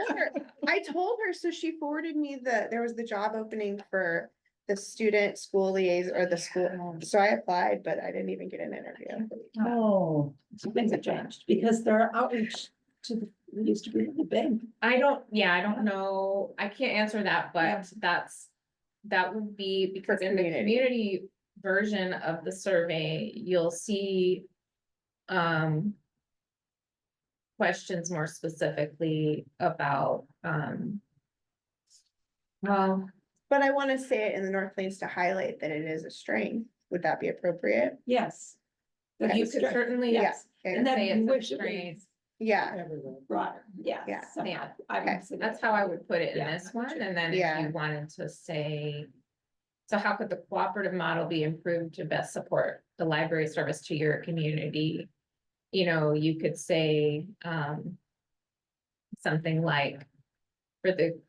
her, so she forwarded me there was the job opening for the student school liaison or the school, so I applied, but I didn't even get an interview. Oh, things have changed because their outreach to the, used to be really big. I don't know, I can't answer that, Yeah. but that would be, because in the community. community version of the survey, you'll see. Questions more specifically about, well, But I wanna say it in the North Plains to highlight that it is a strength, would that be appropriate? Yes. That you is could strength. certainly Yes. Yeah, And then say it's a wish it was strength. yeah, everywhere. broader, yeah. Yeah. somehow. Yeah. I would Okay. say That's how I would put it in Yeah. this one, and then if Yeah. you wanted to say. So how could the cooperative model be improved to best support the library service to your community? You know, you could say, something like. For the,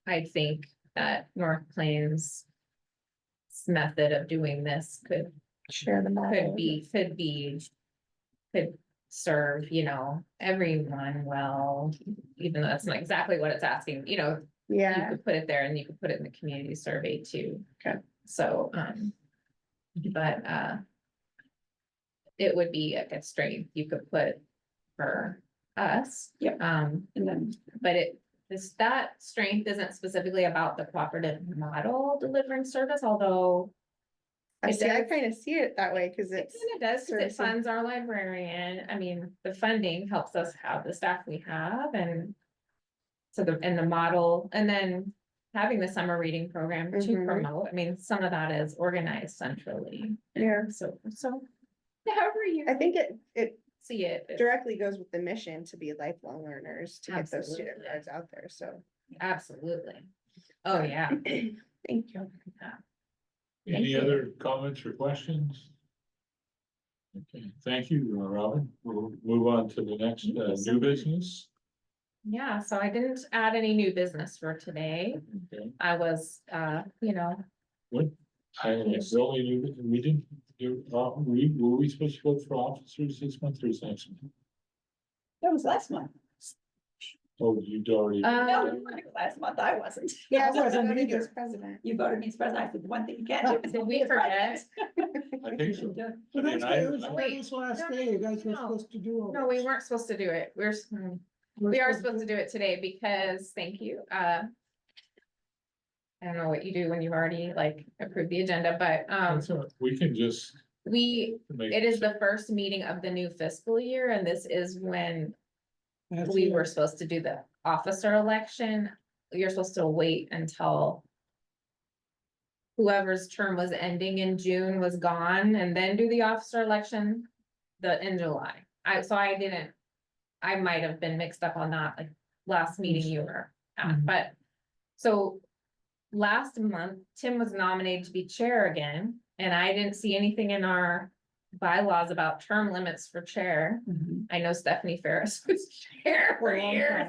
I think that North Plains. Method of doing this could share the model. could serve, you know, everyone well, even though that's not exactly what it's asking, you know, you Yeah, could put it there and you could put it in the community survey too. Okay. So, but, it would be a strength you could put for us. Yep. And then, But that strength isn't specifically about the cooperative model delivering service, although I it see, I does- kinda see it that way, cause it it's, kind of does, 'cause it service and- funds our librarian. I mean, the funding helps us have the staff we have and. So the model, and then having the summer reading program to Mhm. promote, I mean, some of that is organized centrally. yeah, So, however you I think it see it. it's- directly goes with the mission to be lifelong learners, to get those student Absolutely. cards out there, so. Absolutely. Oh, yeah. Thank you. Any you. other comments or questions? Okay, thank you, Robin. We'll move on to the next new business. Yeah, so I didn't add any new business for today. Okay, I was, you know, what? The only new, we didn't, were we supposed to vote for officers this month or is next month? that was last month. Oh, you'd already. No, you weren't last month, I wasn't. Yeah, I wasn't voted either. as president. You voted me as president, I said, the one thing you can't do is. Did vote we me as forget? president. I think so. But that's, I- it was I- Ryan's last day, you guys were No. supposed to do all no, we this. weren't supposed to do it. We We're are supposed to do it today because, thank you, I don't know what you do when you've already like approved the agenda, but, That's all right. We can just we, make. it is the first meeting of the new fiscal year, and this is when That's we it. were supposed to do the officer election, you're supposed to wait until whoever's term was ending in June was gone and then do the officer election in July. I might have been mixed up on that, like last meeting you were at, Mhm. but so last month, Tim was nominated to be chair again, and I didn't see anything in our bylaws about term limits for chair. I know Stephanie Ferris was chair for years.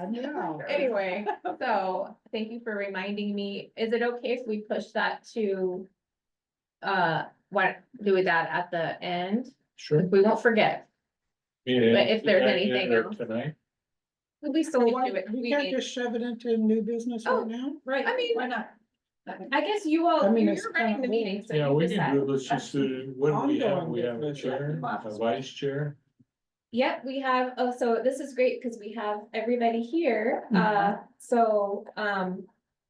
Anyway, so thank you for reminding me. Is it okay if we push that to what, do that at the end? Sure. We won't forget. Yeah, But if there's tonight, anything or else. Tonight, We still need to do it. We We can't need- just shove it into new business Oh. right now? Right, I mean- why not? I guess you all, I mean, you're it's running the kinda meeting, so yeah, you we can decide. do, let's just do, what do we have? Ongoing We have a business. chair, a vice chair. Yep, we have, oh, so this is great because we have everybody here.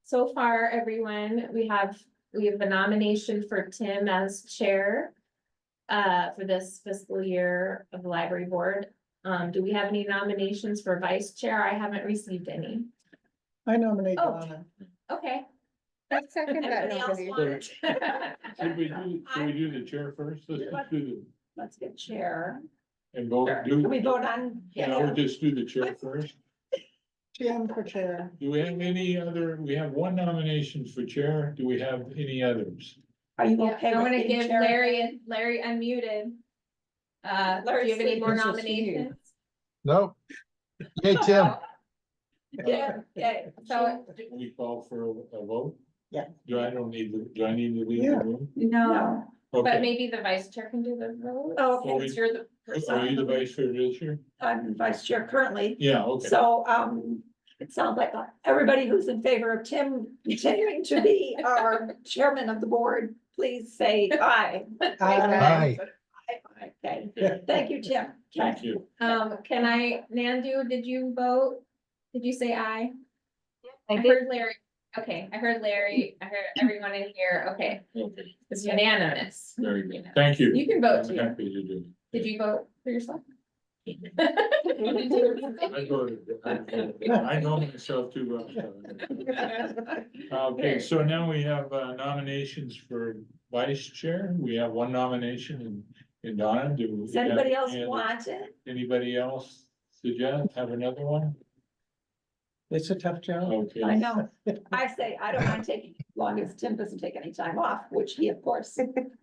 So far, everyone, we have a nomination for Tim as chair. For this fiscal year of the library board. Do we have any nominations for vice chair? I haven't received any. I nominate Oh. Donna. Okay. I second that Anybody else nomination. want it? Should we do the chair first? Let's just do Let's get chair. the, and vote, Sure. do. Can we vote on? Yeah, we'll just do the chair first. Tim for chair. Do we have any other, we have one nomination for chair. Do we have any others? Are you Yeah, okay I with wanna being give chair? Larry unmuted. Do you have any more This is Steve. nominations? Nope. Hey, Tim. Yeah, okay. So, We call for a vote? Yeah. Do I need to leave Yeah. the room? no, but Okay. maybe the vice chair can do the vote. Oh, Well, okay, Since you're the Are person. you the vice chair this year? I'm vice chair currently. Yeah, okay. So, it sounds like everybody who's in favor of Tim continuing to be our chairman of the board, please say aye. Aye. Okay, Yeah. thank you, Tim. Thank you. Can Nandu, did you vote? Did you say aye? I I heard Larry. Okay, I heard Larry. I heard everyone in here. Okay, Okay, it's unanimous. very good. Thank you. You can vote I'm too. happy to do. Did you vote for yourself? I voted. I know myself too well. Okay, so now we have nominations for vice chair. We have one nomination in Donna. Do we Does anybody have else any other- want it? Anybody else suggest, have another one? It's a tough job. Okay. I know. I say, I don't mind taking, as long as Tim doesn't take any time off, which he of course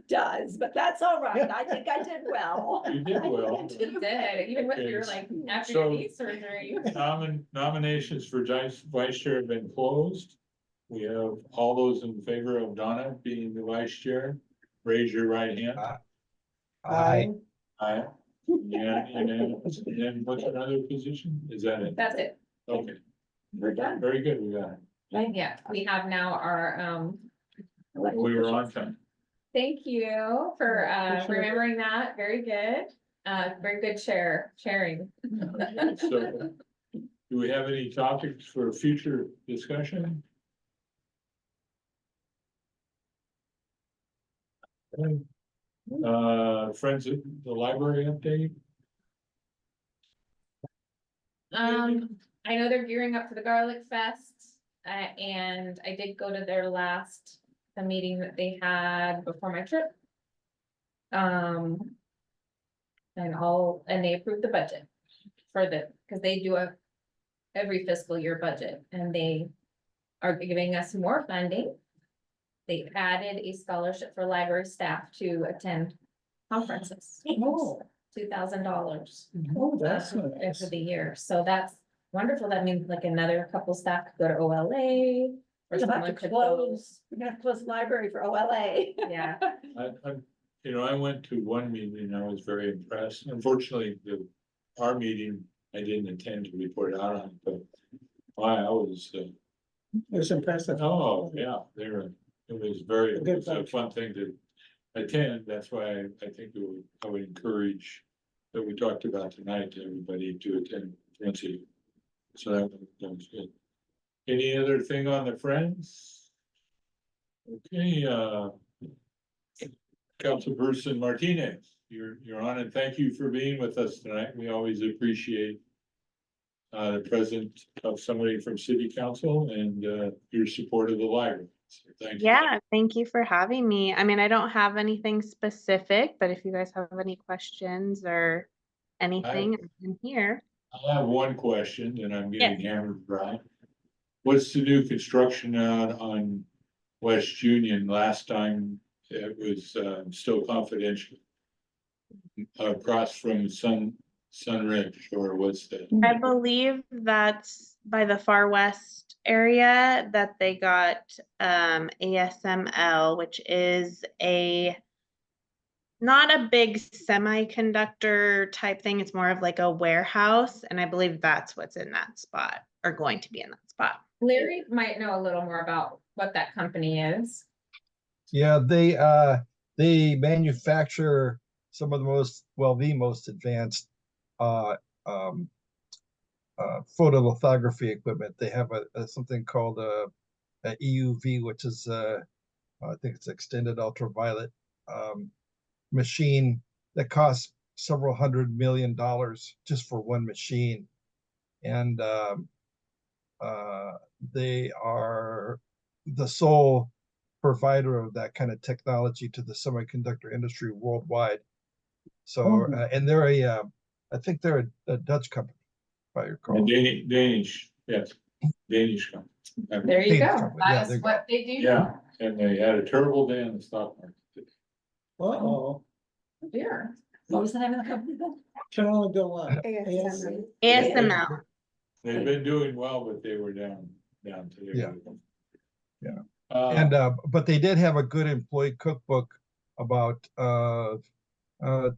does, but that's all right. I think I did well. You did well. You did, even with your like, after your So- knee surgery. Nominations for vice chair have been closed. We have all those in favor of Donna being the vice chair, raise your right hand. Aye. Aye. Yeah, unanimous. And then what's another position? Is that it? That's it. Okay, We're done. very good, we got it. Yeah, we have now our, We were on time. thank you for Appreciate it. remembering that. Very good. Very good sharing. So, do we have any topics for future discussion? Friends of the library update? I know they're gearing up for the Garlic Fest, and I did go to their last, the meeting that they had before my trip. And they approved the budget for because they do every fiscal year budget, and they are giving us more funding. They added a scholarship for library staff to attend conferences. Oh. $2,000 Oh, that's nice. for the year, so that's wonderful. That means like another couple staff could go to OLA. Or We're gonna have someone to could go, close, we're gonna have to close the library for OLA. yeah, I went to one meeting and I was very impressed. Unfortunately, our meeting, I didn't attend to report out on, but I was, It was impressive. oh, yeah, it was a fun thing to attend. That's why I think I would encourage that we talked about tonight to everybody to attend once a year. So that was good. Any other thing on the Friends? Okay, Councilperson Martinez, you're on, and thank you for being with us tonight. We always appreciate the presence of somebody from city council and, your support of the library. So thank you. Yeah, thank you for having me. I mean, I don't have anything specific, but if you guys have any questions or anything, I'm here. I have one question and I'm Yes. getting hammered, Brian. What's the new construction out on West Union? Last time it was, still confidential. Across from Sunridge, or what's that? I believe that's by the far west area that they got ASML, which is not a big semiconductor type thing. It's more of like a warehouse, and I believe that's what's in that spot or going to be in that spot. Larry might know a little more about what that company is. Yeah, they manufacture some of the most, well, the most advanced uh um photolithography equipment. They have something called a EUV, which is I think it's extended ultraviolet machine that costs several $100 million just for one machine. And they are the sole provider of that kind of technology to the semiconductor industry worldwide. So, and they're I think they're a Dutch company, if I recall. Danish, yes, Danish company. There you Danish go. company, yeah, That's there you go. what they do. Yeah, and they had a terrible day in the stock market. Uh-oh, Yeah. What was the name of the company then? can only go up. ASML. ASML. They've been doing well, but they were down today. Yeah. Yeah. Uh, And but they did have a good employee cookbook about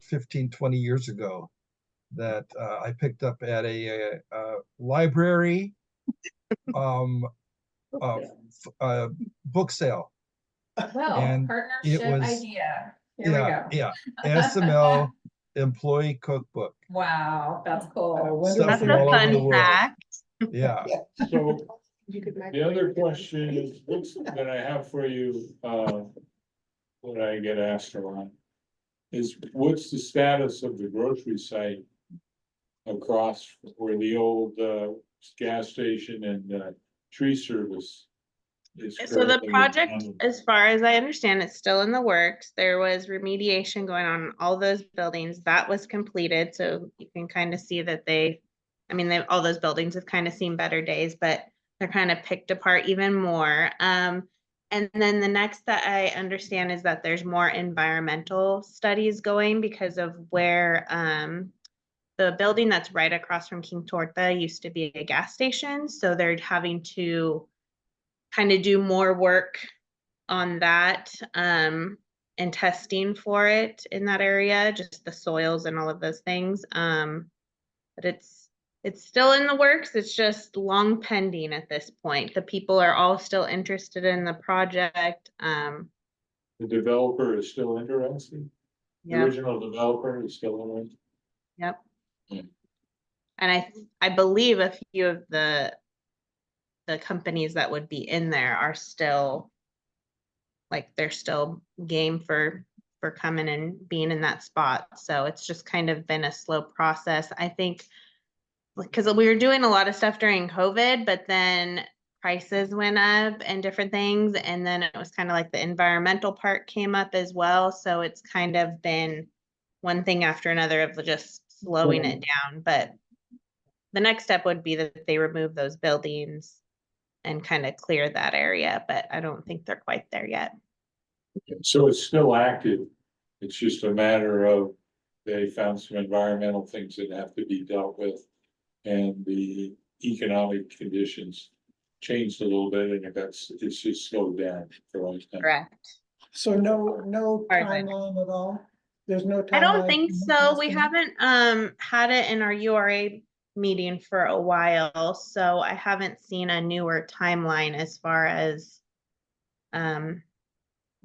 15, 20 years ago that I picked up at a library book sale. Well, And partnership was- idea. Here we Yeah, go. yeah. ASML employee cookbook. Wow, that's I cool. wonder That's if a all over the fun world. fact. Yeah. So You could the other question is, that I have for you, that I get asked a lot, is what's the status of the grocery site across where the old, gas station and, tree service is So the currently project, on? as far as I understand, it's still in the works. There was remediation going on in all those buildings. That was completed, so you can kind of see that all those buildings have kind of seen better days, but they're kind of picked apart even more. And then the next that I understand is that there's more environmental studies going because of where the building that's right across from King Torta used to be a gas station, so they're having to kind of do more work on that and testing for it in that area, just the soils and all of those things. But it's still in the works. It's just long pending at this point. The people are all still interested in the project. The developer is still interested? The Yep, original developer is still interested? yep. Hmm. And I believe a few of the companies that would be in there are still, like, they're still game for coming and being in that spot. So it's just kind of been a slow process. I think because we were doing a lot of stuff during COVID, but then prices went up and different things. And then it was kind of like the environmental part came up as well. So it's kind of been one thing after another of just slowing it down. But the next step would be that they remove those buildings and kind of clear that area, but I don't think they're quite there yet. So it's still active, it's just a matter of they found some environmental things that have to be dealt with. And the economic conditions changed a little bit and it's just slowed down for a long time. Correct. So no Sorry, Mike. timeline at all? There's no timeline? I don't think for so. We testing? haven't had it in our URA meeting for a while, so I haven't seen a newer timeline as far as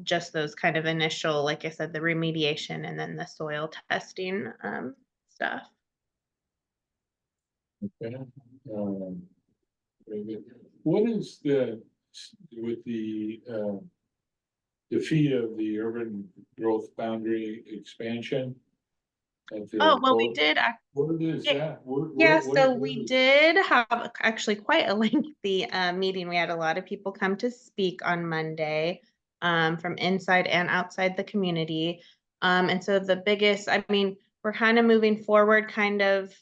just those kind of initial, like I said, the remediation and then the soil testing stuff. Okay. Very good. What is with the defeat of the urban growth boundary expansion? at the Oh, well, we vote? did What is yeah, that? yeah, What so is we it? did have actually quite a lengthy meeting. We had a lot of people come to speak on Monday from inside and outside the community. And so the biggest, I mean, we're kind of moving forward, kind of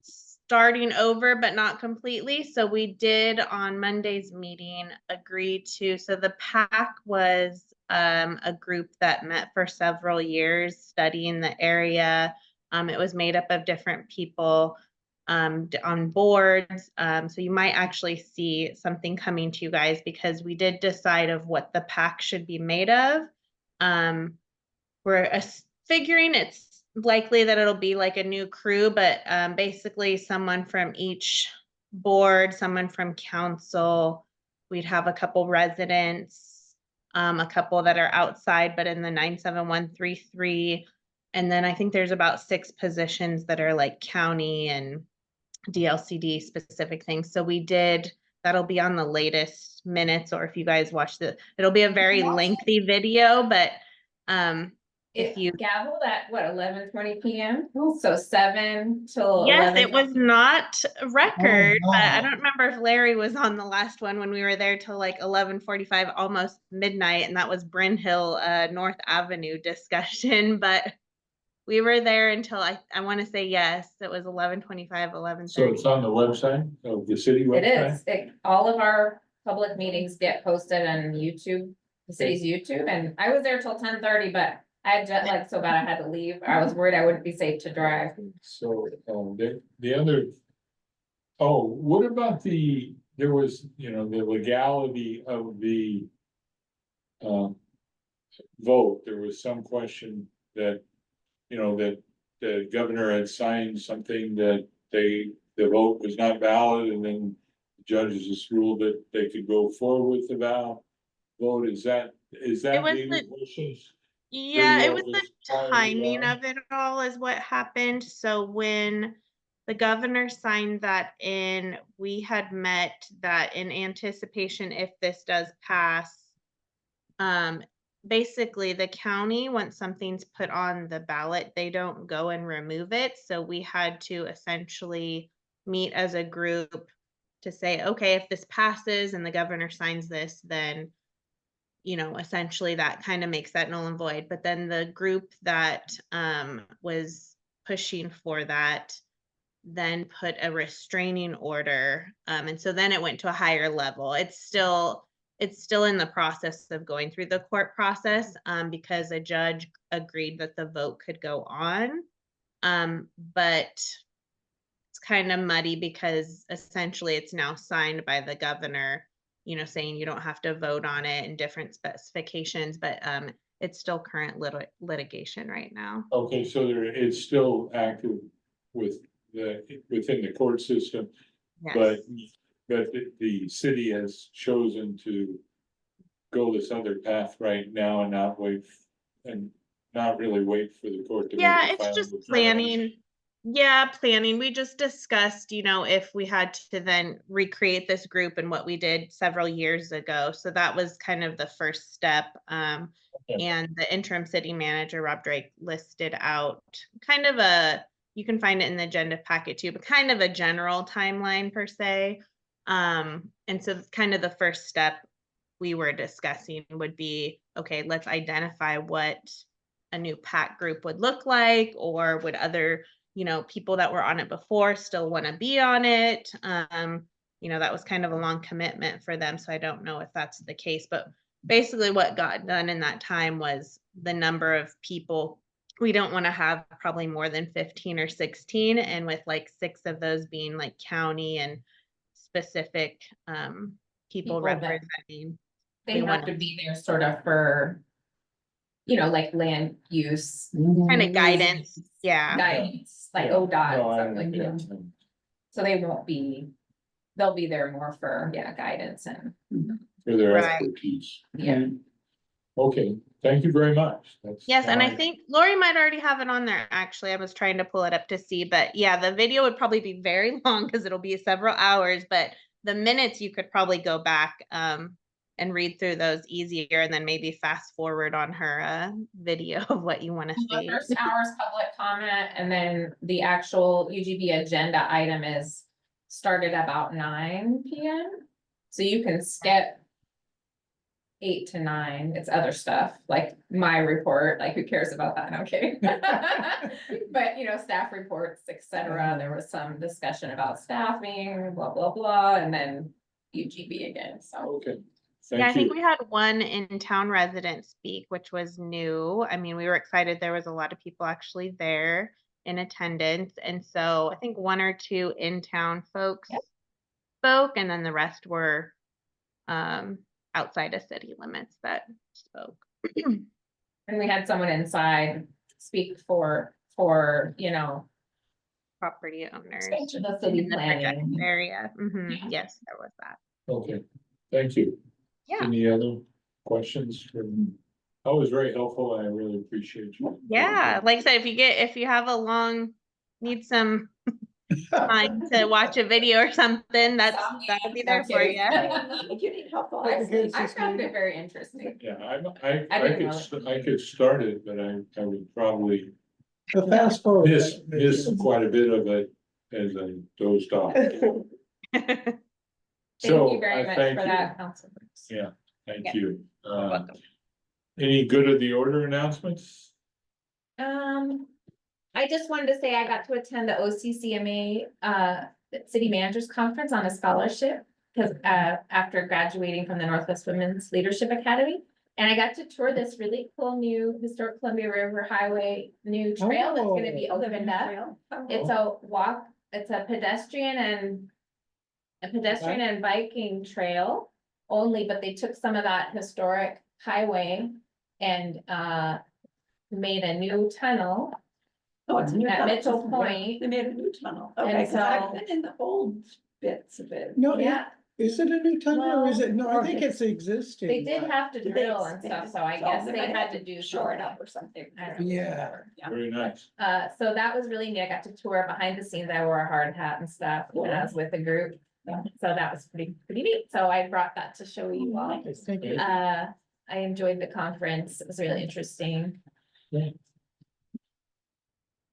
starting over, but not completely. So we did on Monday's meeting agree to, so the PAC was a group that met for several years studying the area. It was made up of different people on boards. So you might actually see something coming to you guys because we did decide of what the PAC should be made of. We're figuring it's likely that it'll be like a new crew, but basically someone from each board, someone from council. We'd have a couple residents, a couple that are outside, but in the 97133. And then I think there's about 6 positions that are like county and DLCD specific things. So we did, that'll be on the latest minutes, or if you guys watch it'll be a very lengthy video, but if you, Gaveled at what, 11:20 PM? So 7 till yes, 11. it was not a record, but I wow. don't remember if Larry was on the last one when we were there till like 11:45, almost midnight, and that was Bryn Hill, North Avenue discussion, but we were there until I want to say, yes, it was 11:25, So 11:30. it's on the website of the city It website? is, all of our public meetings get posted on YouTube, the city's YouTube, and I was there till 10:30, but I had jet lag so bad I had to leave. I was worried I wouldn't be safe to drive. So, the other, oh, what about there was, the legality of the vote, there was some question that, that the governor had signed something that the vote was not valid, and then the judges just ruled that they could go forward with the vote, is that It was legal the, questions? yeah, it Pretty was well the just followed timing along? of it all is what happened. So when the governor signed that in, we had met that in anticipation if this does pass. Basically the county, once something's put on the ballot, they don't go and remove it. So we had to essentially meet as a group to say, okay, if this passes and the governor signs this, then essentially that kind of makes that null and void. But then the group that was pushing for that then put a restraining order. And so then it went to a higher level. It's still in the process of going through the court process because a judge agreed that the vote could go on. But it's kind of muddy because essentially it's now signed by the governor, saying you don't have to vote on it in different specifications, but it's still current litigation right now. Okay, so it's still active within the court system, but, Yes. the city has chosen to go this other path right now and not really wait for the court to make Yeah, a it's final just determination. planning. Yeah, planning. We just discussed, if we had to then recreate this group and what we did several years ago. So that was kind of the first step. Okay. And the interim city manager, Rob Drake, listed out kind of you can find it in the agenda packet too, but kind of a general timeline per se. And so kind of the first step we were discussing would be, okay, let's identify what a new PAC group would look like, or would other, people that were on it before still want to be on it. That was kind of a long commitment for them. So I don't know if that's the case, but basically what got done in that time was the number of people. We don't want to have probably more than 15 or 16. And with like 6 of those being like county and specific people People that- representing. They We have want to be there sort of for, like land use. kind of guidance. Yeah. Guidance, like Yeah. ODOT, No, I stuff like that. understand. So they'll be there more for, guidance and, For their Right. expertise. yeah. Okay, thank you very much. Yes, and I Now think Lori might already have it on there, actually. I was trying to pull it up to see, but yeah, the video would probably be very long because it'll be several hours, but the minutes you could probably go back and read through those easier, and then maybe fast forward on her video of what you want to The see. first hour's public comment, and then the actual UGB agenda item is started about 9 PM. So you can skip 8 to 9, it's other stuff, like my report, like who cares about that, no kidding. But, you know, staff reports, etc. There was some discussion about staffing, blah, blah, blah, and then UGB again, so. Okay, Yeah, I thank think you. we had one in-town resident speak, which was new. I mean, we were excited. There was a lot of people actually there in attendance. And so I think one or two in-town folks Yep. spoke, and then the rest were outside of city limits that spoke. And we had someone inside speak for, you know, Property owners the city in the project planning. area. Mhm, Yeah. yes, there was that. Okay, thank you. Yeah. Any other questions from, that was very helpful. I really appreciate you. Yeah, like I said, if you have need some time to watch a video or something, that'll be there for you. If you need help, I obviously. found it very interesting. Yeah, I I didn't know could start it, but I would probably The fast forward. miss quite a bit of it as I dozed off. Thank So you very I much thank for you. that, Council. Yeah, thank Yeah. you. welcome. Any good of the order announcements? I just wanted to say I got to attend the OCCMA, City Managers Conference on a scholarship. Cause, after graduating from the Northwest Women's Leadership Academy. And I got to tour this really cool new historic Columbia River Highway new trail that's gonna be Oh, the opened up. trail. It's a walk, it's a pedestrian and biking trail only, but they took some of that historic highway and made a new tunnel. Oh, it's a new At tunnel. Mitchell Yeah, Point. They made a new tunnel. And Okay, cause I've so- been in the old bits of it. No, Yeah, is it a new tunnel or is it? No, I Well, think it's existing. they did but- have to Did they drill and stuff, expand so I it? guess they they might had have to do shore it something. up or something. I don't know, Yeah. whatever. Yeah. Very nice. So that was really neat. I got to tour behind the scenes. I wore a hard hat and stuff when I was with the group. So that was pretty neat. So I brought that to show you all. Thank you. I enjoyed the conference. It was really interesting.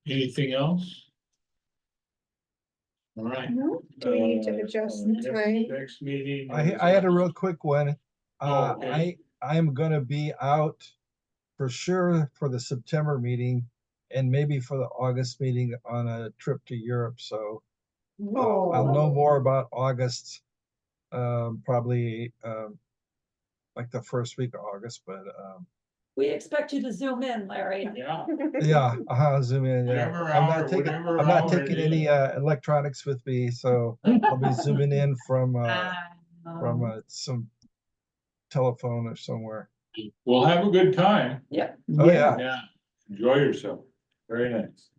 Anything else? All right. Do we need to adjust the time? Next meeting. I had a real quick one. Oh, okay. I am gonna be out for sure for the September meeting and maybe for the August meeting on a trip to Europe, so I'll know more about August, probably, like the first week of August, but, We expect you to zoom in, Larry. Yeah. yeah, zoom in, yeah. Whatever I'm not hour taking it any, is. electronics with me, so I'll be zooming in from some telephone or somewhere. We'll have a good time. Oh, yeah. Yeah, enjoy yourself. Very nice.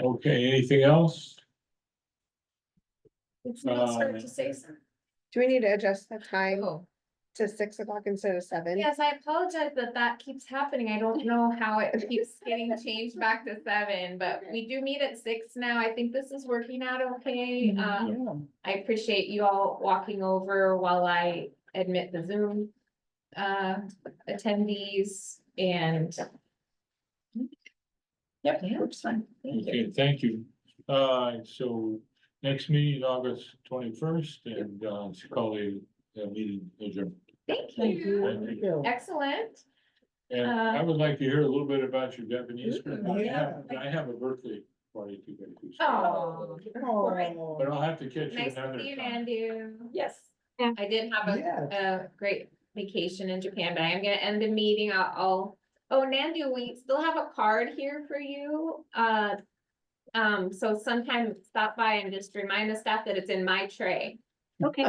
Okay, anything else? It's not start to say something. Do we need to adjust the time Oh, to 6 o'clock instead of 7? yes, I apologize that keeps happening. I don't know how it keeps getting changed back to 7, but we do meet at 6 now. I think this is working out okay. I appreciate you all walking over while I admit the Zoom attendees and. Yep, Yeah. works fine. Thank you. Okay, thank you. So next meeting is August 21st and it's called a meeting adjourned. Thank Thank you. Thank you. Excellent. And I would like to hear a little bit about your Japanese. group. Ooh, I have a birthday party to go to. Oh. But I'll have to catch you Nice to another see you, time. Yes. I did have a great vacation in Japan, but I am gonna end the meeting. Oh, Nandu, we still have a card here for you. So sometime stop by and just remind the staff that it's in my tray. Okay.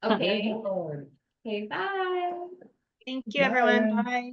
Okay, okay, bye. Thank you, everyone. Bye. Bye.